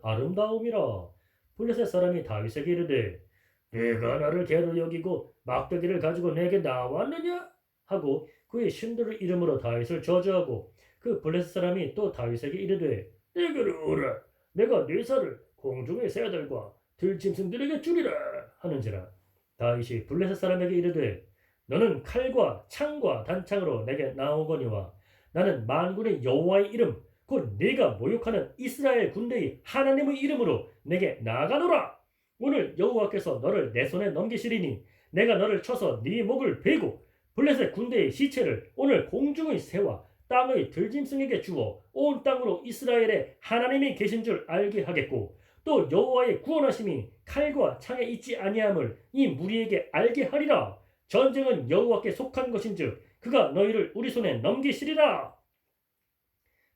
아름다움이라. 블레셋 사람이 다윗에게 이르되 내가 나를 개로 여기고 막대기를 가지고 내게 나왔느냐 하고 그의 신들의 이름으로 다윗을 저주하고 그 블레셋 사람이 또 다윗에게 이르되 내게로 오라. 내가 네 살을 공중의 새들과 들짐승들에게 주리라 하는지라. 다윗이 블레셋 사람에게 이르되 너는 칼과 창과 단창으로 내게 나오거니와 나는 만군의 여호와의 이름 곧 네가 모욕하는 이스라엘 군대의 하나님의 이름으로 내게 나아가노라. 오늘 여호와께서 너를 내 손에 넘기시리니 내가 너를 쳐서 네 목을 베고 블레셋 군대의 시체를 오늘 공중의 새와 땅의 들짐승에게 주어 온 땅으로 이스라엘의 하나님이 계신 줄 알게 하겠고 또 여호와의 구원하심이 칼과 창에 있지 아니함을 이 무리에게 알게 하리라. 전쟁은 여호와께 속한 것인즉 그가 너희를 우리 손에 넘기시리라.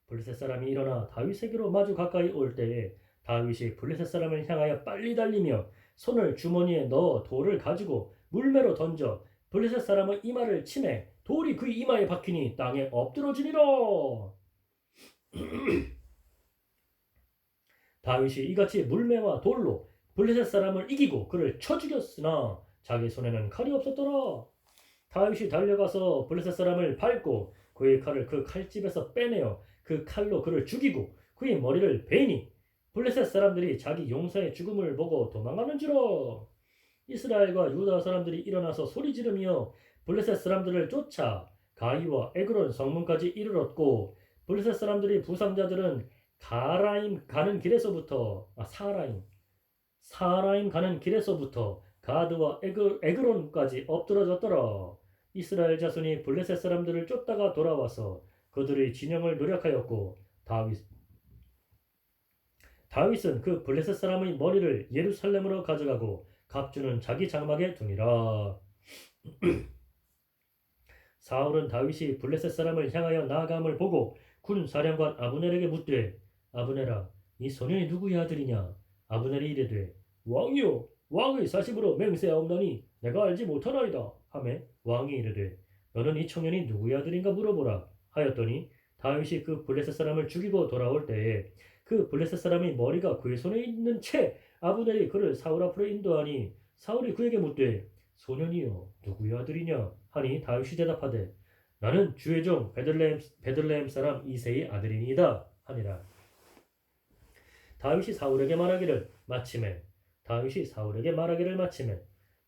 블레셋 사람이 일어나 다윗에게로 마주 가까이 올 때에 다윗이 블레셋 사람을 향하여 빨리 달리며 손을 주머니에 넣어 돌을 가지고 물매로 던져 블레셋 사람의 이마를 치매 돌이 그 이마에 박히니 땅에 엎드러지니라. 다윗이 이같이 물매와 돌로 블레셋 사람을 이기고 그를 쳐 죽였으나 자기 손에는 칼이 없었더라. 다윗이 달려가서 블레셋 사람을 밟고 그의 칼을 그 칼집에서 빼내어 그 칼로 그를 죽이고 그의 머리를 베니 블레셋 사람들이 자기 용사의 죽음을 보고 도망하는지라. 이스라엘과 유다 사람들이 일어나서 소리 지르며 블레셋 사람들을 쫓아 가이와 에그론 성문까지 이르렀고 블레셋 사람들이 부상자들은 가라임 가는 길에서부터 사라임 가는 길에서부터 가드와 에그론까지 엎드러졌더라. 이스라엘 자손이 블레셋 사람들을 쫓다가 돌아와서 그들의 진영을 노력하였고 다윗은 그 블레셋 사람의 머리를 예루살렘으로 가져가고 갑주는 자기 장막에 두니라. 사울은 다윗이 블레셋 사람을 향하여 나아감을 보고 군 사령관 아브넬에게 묻되 아브넬아 이 소년이 누구의 아들이냐. 아브넬이 이르되 왕이요 왕의 사심으로 맹세하옵나니 내가 알지 못하나이다 하매 왕이 이르되 너는 이 청년이 누구의 아들인가 물어보라 하였더니 다윗이 그 블레셋 사람을 죽이고 돌아올 때에 그 블레셋 사람의 머리가 그의 손에 있는 채 아브넬이 그를 사울 앞으로 인도하니 사울이 그에게 묻되 소년이여 누구의 아들이냐 하니 다윗이 대답하되 나는 주의 종 베들레헴 사람 이새의 아들이니이다 하니라. 다윗이 사울에게 말하기를 마침에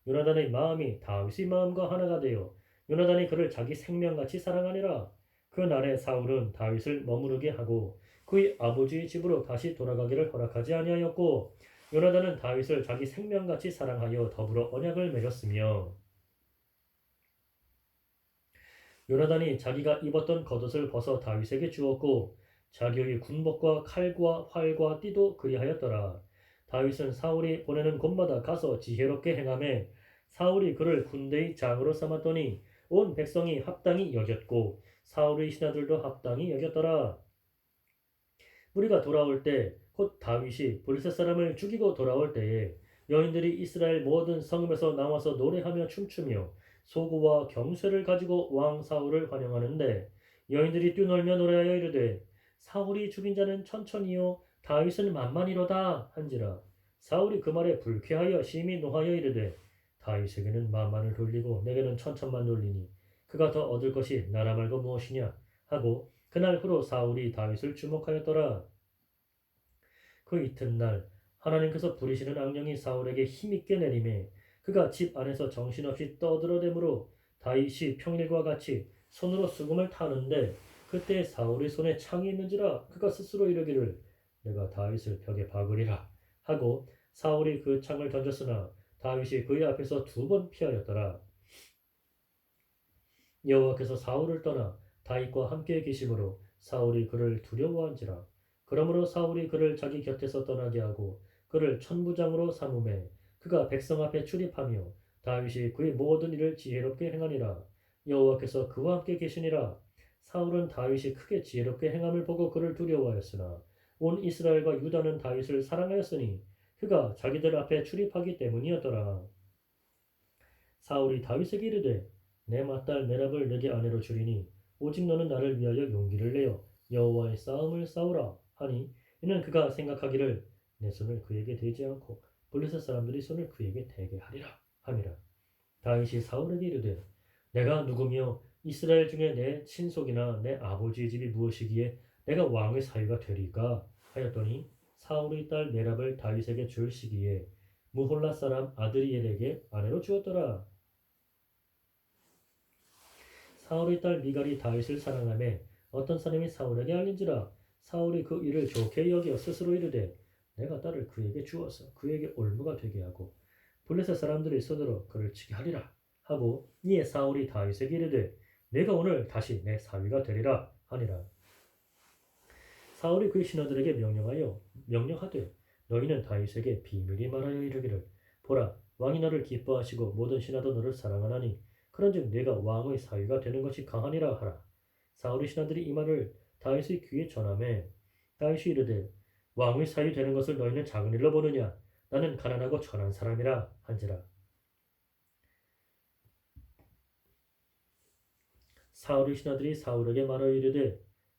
요나단의 마음이 다윗의 마음과 하나가 되어 요나단이 그를 자기 생명같이 사랑하니라. 그 날에 사울은 다윗을 머무르게 하고 그의 아버지의 집으로 다시 돌아가기를 허락하지 아니하였고 요나단은 다윗을 자기 생명같이 사랑하여 더불어 언약을 맺었으며 요나단이 자기가 입었던 겉옷을 벗어 다윗에게 주었고 자기의 군복과 칼과 활과 띠도 그리하였더라. 다윗은 사울이 보내는 곳마다 가서 지혜롭게 행하며 사울이 그를 군대의 장으로 삼았더니 온 백성이 합당히 여겼고 사울의 신하들도 합당히 여겼더라. 무리가 돌아올 때 곧 다윗이 블레셋 사람을 죽이고 돌아올 때에 여인들이 이스라엘 모든 성읍에서 나와서 노래하며 춤추며 소고와 경쇠를 가지고 왕 사울을 환영하는데 여인들이 뛰놀며 노래하여 이르되 사울이 죽인 자는 천천히요 다윗은 만만이로다 한지라. 사울이 그 말에 불쾌하여 심히 노하여 이르되 다윗에게는 만만을 돌리고 내게는 천천만 돌리니 그가 더 얻을 것이 나라 말고 무엇이냐 하고 그날 후로 사울이 다윗을 주목하였더라. 그 이튿날 하나님께서 부리시는 악령이 사울에게 힘있게 내림에 그가 집 안에서 정신없이 떠들어대므로 다윗이 평일과 같이 손으로 수금을 타는데 그때 사울의 손에 창이 있는지라 그가 스스로 이르기를 내가 다윗을 벽에 박으리라 하고 사울이 그 창을 던졌으나 다윗이 그의 앞에서 2번 피하였더라. 여호와께서 사울을 떠나 다윗과 함께 계심으로 사울이 그를 두려워한지라. 그러므로 사울이 그를 자기 곁에서 떠나게 하고 그를 천부장으로 삼음에 그가 백성 앞에 출입하며 다윗이 그의 모든 일을 지혜롭게 행하니라. 여호와께서 그와 함께 계시니라. 사울은 다윗이 크게 지혜롭게 행함을 보고 그를 두려워하였으나 온 이스라엘과 유다는 다윗을 사랑하였으니 그가 자기들 앞에 출입하기 때문이었더라. 사울이 다윗에게 이르되 내 맏딸 메랍을 내게 아내로 주리니 오직 너는 나를 위하여 용기를 내어 여호와의 싸움을 싸우라 하니 이는 그가 생각하기를 내 손을 그에게 대지 않고 블레셋 사람들이 손을 그에게 대게 하리라 함이라. 다윗이 사울에게 이르되 내가 누구며 이스라엘 중에 내 친속이나 내 아버지의 집이 무엇이기에 내가 왕의 사위가 되리까 하였더니 사울의 딸 메랍을 다윗에게 줄 시기에 무홀라 사람 아드리엘에게 아내로 주었더라. 사울의 딸 미갈이 다윗을 사랑하며 어떤 사람이 사울에게 알린지라. 사울이 그 일을 좋게 여겨 스스로 이르되 내가 딸을 그에게 주어서 그에게 올무가 되게 하고 블레셋 사람들의 손으로 그를 치게 하리라 하고 이에 사울이 다윗에게 이르되 내가 오늘 다시 내 사위가 되리라 하니라. 사울이 그의 신하들에게 명령하되 너희는 다윗에게 비밀히 말하여 이르기를 보라 왕이 너를 기뻐하시고 모든 신하도 너를 사랑하나니 그런즉 네가 왕의 사위가 되는 것이 강하니라 하라. 사울의 신하들이 이 말을 다윗의 귀에 전하매 다윗이 이르되 왕의 사위 되는 것을 너희는 작은 일로 보느냐 나는 가난하고 천한 사람이라 한지라. 사울의 신하들이 사울에게 말하여 이르되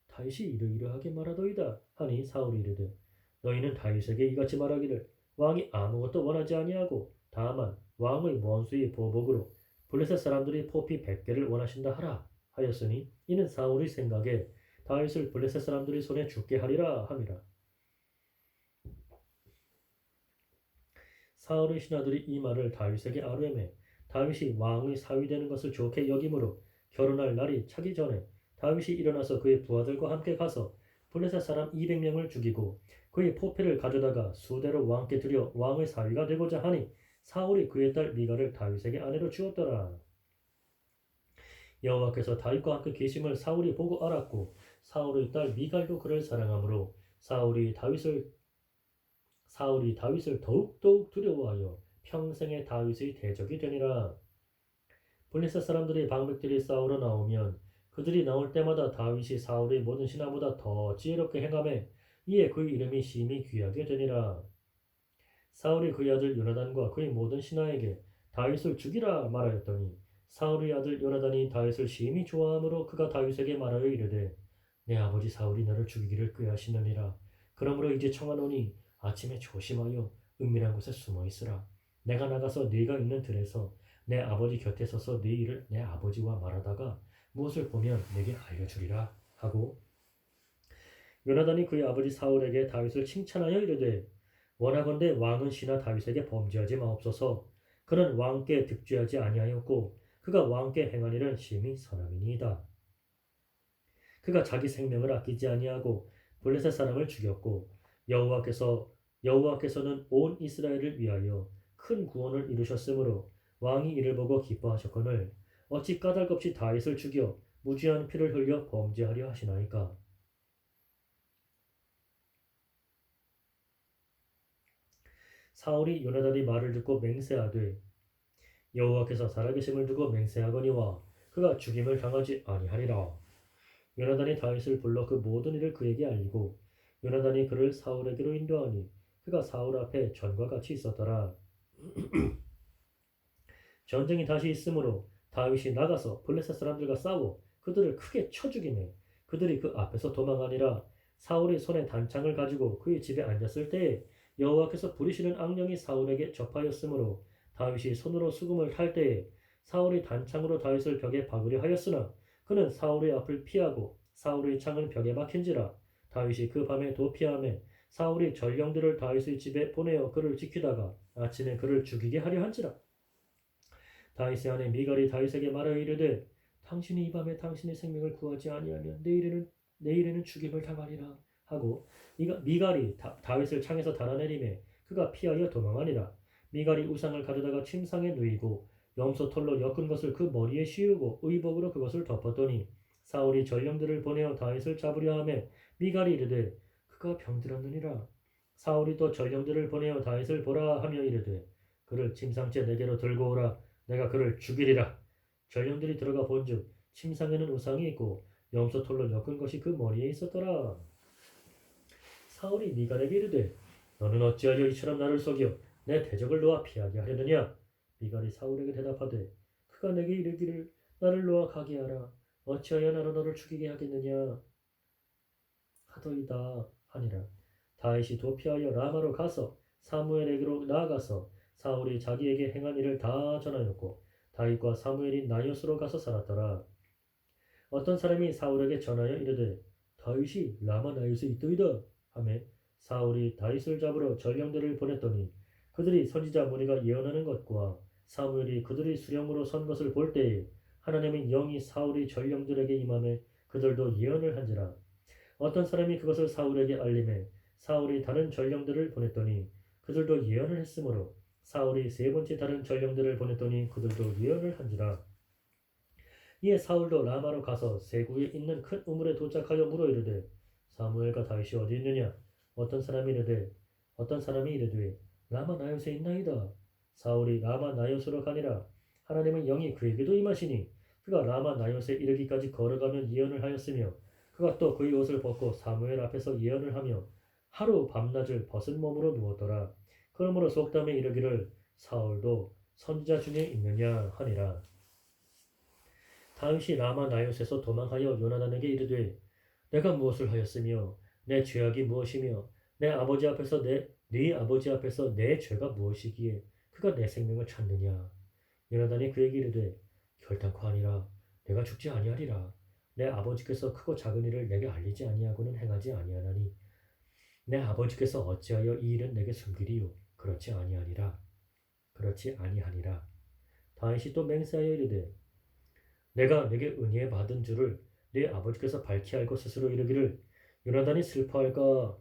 다윗이 이러이러하게 말하더이다 하니 사울이 이르되 너희는 다윗에게 이같이 말하기를 왕이 아무것도 원하지 아니하고 다만 왕의 원수의 보복으로 블레셋 사람들이 포피 100개를 원하신다 하라 하였으니 이는 사울의 생각에 다윗을 블레셋 사람들의 손에 죽게 하리라 함이라. 사울의 신하들이 이 말을 다윗에게 아뢰매 다윗이 왕의 사위 되는 것을 좋게 여김으로 결혼할 날이 차기 전에 다윗이 일어나서 그의 부하들과 함께 가서 블레셋 사람 200명을 죽이고 그의 포패를 가져다가 수대로 왕께 들여 왕의 사위가 되고자 하니 사울이 그의 딸 미갈을 다윗에게 아내로 주었더라. 여호와께서 다윗과 함께 계심을 사울이 보고 알았고 사울의 딸 미갈도 그를 사랑하므로 사울이 다윗을 더욱더욱 두려워하여 평생의 다윗의 대적이 되니라. 블레셋 사람들의 방백들이 싸우러 나오면 그들이 나올 때마다 다윗이 사울의 모든 신하보다 더 지혜롭게 행하매 이에 그의 이름이 심히 귀하게 되니라. 사울이 그의 아들 요나단과 그의 모든 신하에게 다윗을 죽이라 말하였더니 사울의 아들 요나단이 다윗을 심히 좋아하므로 그가 다윗에게 말하여 이르되 내 아버지 사울이 너를 죽이기를 꾀하시느니라. 그러므로 이제 청하노니 아침에 조심하여 은밀한 곳에 숨어 있으라. 내가 나가서 네가 있는 들에서 내 아버지 곁에 서서 네 일을 내 아버지와 말하다가 무엇을 보면 내게 알려주리라 하고 요나단이 그의 아버지 사울에게 다윗을 칭찬하여 이르되 원하건대 왕은 신하 다윗에게 범죄하지 마옵소서. 그는 왕께 득죄하지 아니하였고 그가 왕께 행한 일은 심히 선함이니이다. 그가 자기 생명을 아끼지 아니하고 블레셋 사람을 죽였고 여호와께서는 온 이스라엘을 위하여 큰 구원을 이루셨으므로 왕이 이를 보고 기뻐하셨거늘 어찌 까닭없이 다윗을 죽여 무지한 피를 흘려 범죄하려 하시나이까. 사울이 요나단의 말을 듣고 맹세하되 여호와께서 살아계심을 두고 맹세하거니와 그가 죽임을 당하지 아니하리라. 요나단이 다윗을 불러 그 모든 일을 그에게 알리고 요나단이 그를 사울에게로 인도하니 그가 사울 앞에 전과 같이 있었더라. 전쟁이 다시 있으므로 다윗이 나가서 블레셋 사람들과 싸워 그들을 크게 쳐 죽이매 그들이 그 앞에서 도망하니라. 사울이 손에 단창을 가지고 그의 집에 앉았을 때에 여호와께서 부리시는 악령이 사울에게 접하였으므로 다윗이 손으로 수금을 탈 때에 사울이 단창으로 다윗을 벽에 박으려 하였으나 그는 사울의 앞을 피하고 사울의 창은 벽에 막힌지라. 다윗이 그 밤에 도피하매 사울이 전령들을 다윗의 집에 보내어 그를 지키다가 아침에 그를 죽이게 하려 한지라. 다윗의 아내 미갈이 다윗에게 말하여 이르되 당신이 이 밤에 당신의 생명을 구하지 아니하면 내일에는 죽임을 당하리라 하고 미갈이 다윗을 창에서 달아내리매 그가 피하여 도망하니라. 미갈이 우상을 가져다가 침상에 누이고 염소 털로 엮은 것을 그 머리에 씌우고 의복으로 그것을 덮었더니 사울이 전령들을 보내어 다윗을 잡으려 하매 미갈이 이르되 그가 병들었느니라. 사울이 또 전령들을 보내어 다윗을 보라 하며 이르되 그를 침상째 내게로 들고 오라. 내가 그를 죽이리라. 전령들이 들어가 본즉 침상에는 우상이 있고 염소털로 엮은 것이 그 머리에 있었더라. 사울이 미갈에게 이르되 너는 어찌하여 이처럼 나를 속여 내 대적을 놓아 피하게 하려느냐. 미갈이 사울에게 대답하되 그가 내게 이르기를 나를 놓아 가게 하라. 어찌하여 나로 너를 죽이게 하겠느냐 하더이다 하니라. 다윗이 도피하여 라마로 가서 사무엘에게로 나아가서 사울이 자기에게 행한 일을 다 전하였고 다윗과 사무엘이 나이옷으로 가서 살았더라. 어떤 사람이 사울에게 전하여 이르되 다윗이 라마 나이옷에 있더이다 하매 사울이 다윗을 잡으러 전령들을 보냈더니 그들이 선지자 무리가 예언하는 것과 사무엘이 그들이 수령으로 선 것을 볼 때에 하나님의 영이 사울이 전령들에게 임하매 그들도 예언을 한지라. 어떤 사람이 그것을 사울에게 알림해 사울이 다른 전령들을 보냈더니 그들도 예언을 했으므로 사울이 세 번째 다른 전령들을 보냈더니 그들도 예언을 한지라. 이에 사울도 라마로 가서 세구에 있는 큰 우물에 도착하여 물어 이르되 사무엘과 다윗이 어디 있느냐. 어떤 사람이 이르되 라마 나요스에 있나이다. 사울이 라마 나요스로 가니라. 하나님의 영이 그에게도 임하시니 그가 라마 나요스에 이르기까지 걸어가며 예언을 하였으며 그가 또 그의 옷을 벗고 사무엘 앞에서 예언을 하며 하루 밤낮을 벗은 몸으로 누웠더라. 그러므로 속담에 이르기를 사울도 선지자 중에 있느냐 하니라. 다윗이 라마 나요스에서 도망하여 요나단에게 이르되 내가 무엇을 하였으며 내 죄악이 무엇이며 네 아버지 앞에서 내 죄가 무엇이기에 그가 내 생명을 찾느냐. 요나단이 그에게 이르되 결단코 아니라 내가 죽지 아니하리라. 내 아버지께서 크고 작은 일을 내게 알리지 아니하고는 행하지 아니하나니 내 아버지께서 어찌하여 이 일은 내게 숨기리요. 그렇지 아니하니라. 다윗이 또 맹세하여 이르되 내가 내게 은혜 받은 줄을 네 아버지께서 밝히 알고 스스로 이르기를 요나단이 슬퍼할까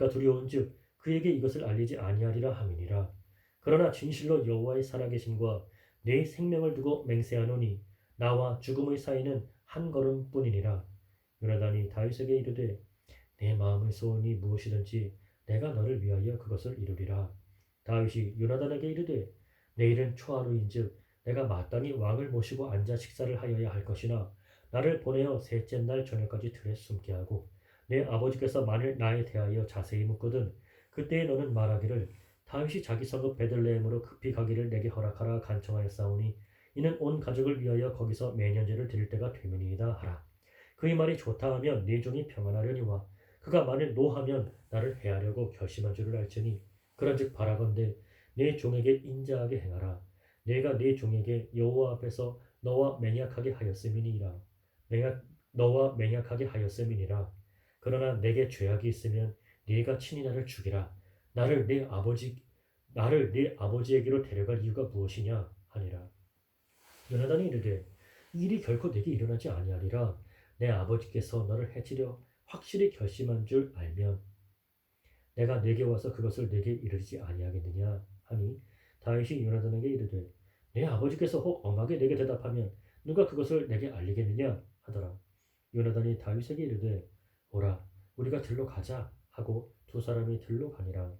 두려운즉 그에게 이것을 알리지 아니하리라 함이니라. 그러나 진실로 여호와의 살아계심과 내 생명을 두고 맹세하노니 나와 죽음의 사이는 한 걸음뿐이니라. 요나단이 다윗에게 이르되 내 마음의 소원이 무엇이든지 내가 너를 위하여 그것을 이루리라. 다윗이 요나단에게 이르되 내일은 초하루인즉 내가 마땅히 왕을 모시고 앉아 식사를 하여야 할 것이나 나를 보내어 셋째 날 저녁까지 들에 숨게 하고 내 아버지께서 만일 나에 대하여 자세히 묻거든 그때에 너는 말하기를 다윗이 자기 성읍 베들레헴으로 급히 가기를 내게 허락하라 간청하였사오니 이는 온 가족을 위하여 거기서 매년제를 드릴 때가 되면이다 하라. 그의 말이 좋다 하면 네 종이 평안하려니와 그가 만일 노하면 나를 해하려고 결심한 줄을 알지니 그런즉 바라건대 네 종에게 인자하게 행하라. 내가 네 종에게 여호와 앞에서 너와 맹약하게 하였음이니라. 그러나 내게 죄악이 있으면 네가 친히 나를 죽이라. 나를 네 아버지에게로 데려갈 이유가 무엇이냐 하니라. 요나단이 이르되 이 일이 결코 내게 일어나지 아니하리라. 내 아버지께서 너를 해치려 확실히 결심한 줄 알면 내가 내게 와서 그것을 내게 이르지 아니하겠느냐 하니 다윗이 요나단에게 이르되 내 아버지께서 혹 엄하게 내게 대답하면 누가 그것을 내게 알리겠느냐 하더라. 요나단이 다윗에게 이르되 오라 우리가 들로 가자 하고 두 사람이 들로 가니라.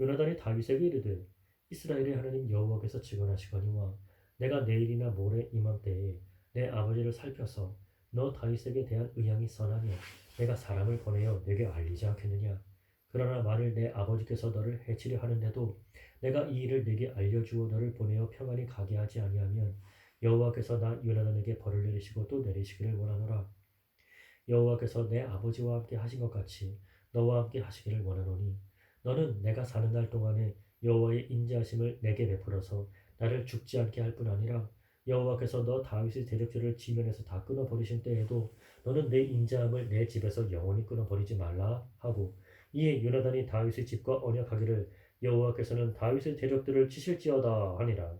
요나단이 다윗에게 이르되 이스라엘의 하나님 여호와께서 증언하시거니와 내가 내일이나 모레 이맘때에 내 아버지를 살펴서 너 다윗에게 대한 의향이 선하며 내가 사람을 보내어 내게 알리지 않겠느냐. 그러나 만일 내 아버지께서 너를 해치려 하는데도 내가 이 일을 내게 알려주어 너를 보내어 평안히 가게 하지 아니하면 여호와께서 나 요나단에게 벌을 내리시고 또 내리시기를 원하노라. 여호와께서 내 아버지와 함께 하신 것 같이 너와 함께 하시기를 원하노니 너는 내가 사는 날 동안에 여호와의 인자하심을 내게 베풀어서 나를 죽지 않게 할 뿐 아니라 여호와께서 너 다윗의 대적들을 지면에서 다 끊어버리신 때에도 너는 내 인자함을 내 집에서 영원히 끊어버리지 말라 하고 이에 요나단이 다윗의 집과 언약하기를 여호와께서는 다윗의 대적들을 치실지어다 하니라.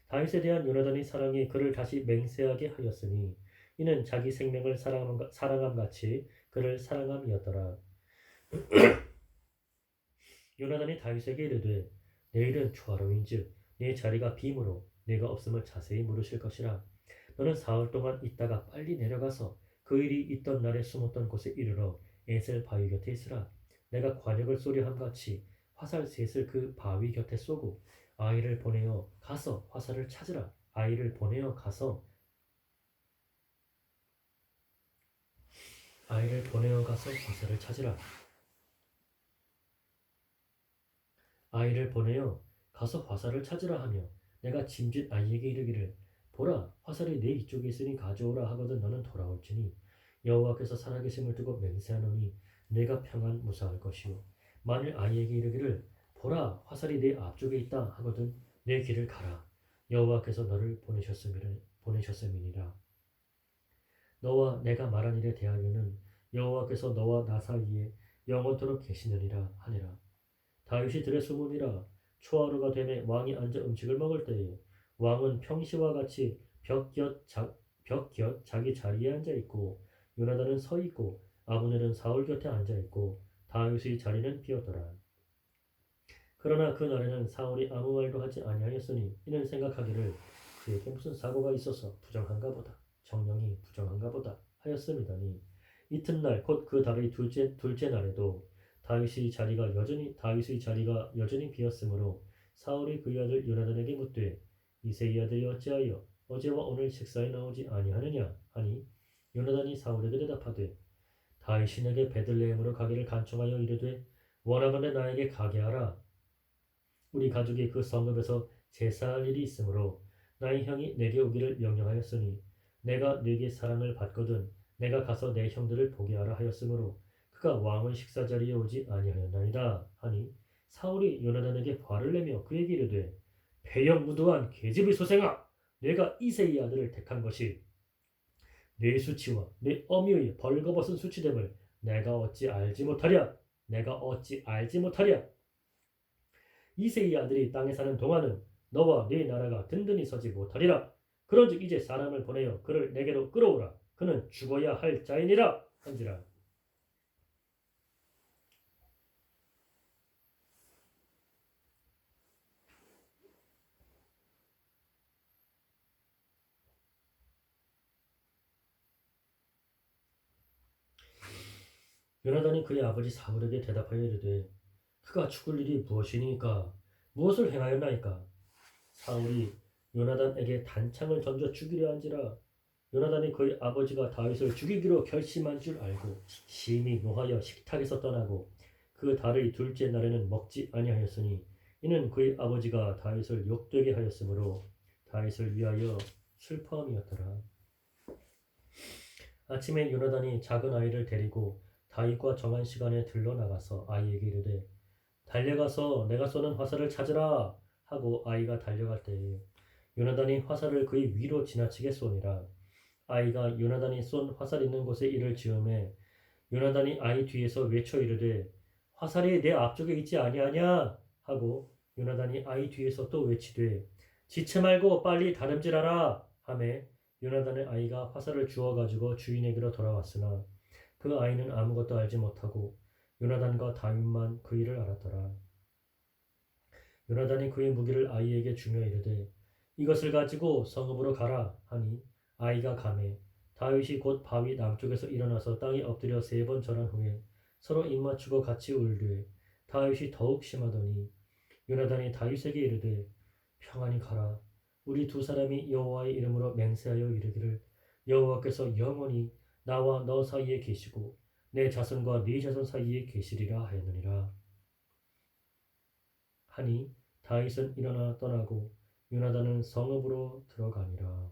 다윗에 대한 요나단의 사랑이 그를 다시 맹세하게 하였으니 이는 자기 생명을 사랑함같이 그를 사랑함이었더라. 요나단이 다윗에게 이르되 내일은 초하루인즉 네 자리가 빔으로 네가 없음을 자세히 물으실 것이라. 너는 사흘 동안 있다가 빨리 내려가서 그 일이 있던 날에 숨었던 곳에 이르러 에셀 바위 곁에 있으라. 내가 관역을 쏘려함같이 화살 셋을 그 바위 곁에 쏘고 아이를 보내어 가서 화살을 찾으라. 아이를 보내어 가서 화살을 찾으라. 아이를 보내어 가서 화살을 찾으라 하며 내가 짐짓 아이에게 이르기를 보라 화살이 내 이쪽에 있으니 가져오라 하거든 너는 돌아올지니 여호와께서 살아계심을 두고 맹세하노니 내가 평안 무사할 것이요 만일 아이에게 이르기를 보라 화살이 내 앞쪽에 있다 하거든 내 길을 가라 여호와께서 너를 보내셨음이니라. 너와 내가 말한 일에 대하여는 여호와께서 너와 나 사이에 영원토록 계시느니라 하니라. 다윗이 들에 소문이라. 초하루가 되매 왕이 앉아 음식을 먹을 때에 왕은 평시와 같이 벽 곁 자기 자리에 앉아 있고 요나단은 서 있고 아브넬은 사울 곁에 앉아 있고 다윗의 자리는 비었더라. 그러나 그 날에는 사울이 아무 말도 하지 아니하였으니 이는 생각하기를 그에게 무슨 사고가 있어서 부정한가 보다 정령이 부정한가 보다 하였음이더니 이튿날 곧 그 달의 둘째 날에도 다윗의 자리가 여전히 비었으므로 사울이 그의 아들 요나단에게 묻되 이새의 아들이 어찌하여 어제와 오늘 식사에 나오지 아니하느냐 하니 요나단이 사울에게 대답하되 다윗이 내게 베들레헴으로 가기를 간청하여 이르되 원하건대 나에게 가게 하라. 우리 가족이 그 성읍에서 제사할 일이 있으므로 나의 형이 내게 오기를 명령하였으니 내가 네게 사랑을 받거든 내가 가서 내 형들을 보게 하라 하였으므로 그가 왕의 식사 자리에 오지 아니하였나이다 하니 사울이 요나단에게 화를 내며 그에게 이르되 배영무도한 계집의 소생아 내가 이새의 아들을 택한 것이 내 수치와 내 어미의 벌거벗은 수치됨을 내가 어찌 알지 못하랴. 이새의 아들이 땅에 사는 동안은 너와 네 나라가 든든히 서지 못하리라. 그런즉 이제 사람을 보내어 그를 내게로 끌어오라. 그는 죽어야 할 자이니라 한지라. 요나단이 그의 아버지 사울에게 대답하여 이르되 그가 죽을 일이 무엇이니까 무엇을 행하였나이까. 사울이 요나단에게 단창을 던져 죽이려 한지라. 요나단이 그의 아버지가 다윗을 죽이기로 결심한 줄 알고 심히 노하여 식탁에서 떠나고 그 달의 둘째 날에는 먹지 아니하였으니 이는 그의 아버지가 다윗을 욕되게 하였으므로 다윗을 위하여 슬퍼함이었더라. 아침에 요나단이 작은 아이를 데리고 다윗과 정한 시간에 들러 나가서 아이에게 이르되 달려가서 내가 쏘는 화살을 찾으라 하고 아이가 달려갈 때에 요나단이 화살을 그의 위로 지나치게 쏘니라. 아이가 요나단이 쏜 화살 있는 곳에 이를 즈음에 요나단이 아이 뒤에서 외쳐 이르되 화살이 내 앞쪽에 있지 아니하냐 하고 요나단이 아이 뒤에서 또 외치되 지체 말고 빨리 다름질하라 하매 요나단의 아이가 화살을 주워 가지고 주인에게로 돌아왔으나 그 아이는 아무것도 알지 못하고 요나단과 다윗만 그 일을 알았더라. 요나단이 그의 무기를 아이에게 주며 이르되 이것을 가지고 성읍으로 가라 하니 아이가 가매 다윗이 곧 바위 남쪽에서 일어나서 땅에 엎드려 3번 절한 후에 서로 입맞추고 같이 울되 다윗이 더욱 심하더니 요나단이 다윗에게 이르되 평안히 가라. 우리 두 사람이 여호와의 이름으로 맹세하여 이르기를 여호와께서 영원히 나와 너 사이에 계시고 내 자손과 네 자손 사이에 계시리라 하였느니라. 하니 다윗은 일어나 떠나고 요나단은 성읍으로 들어가니라.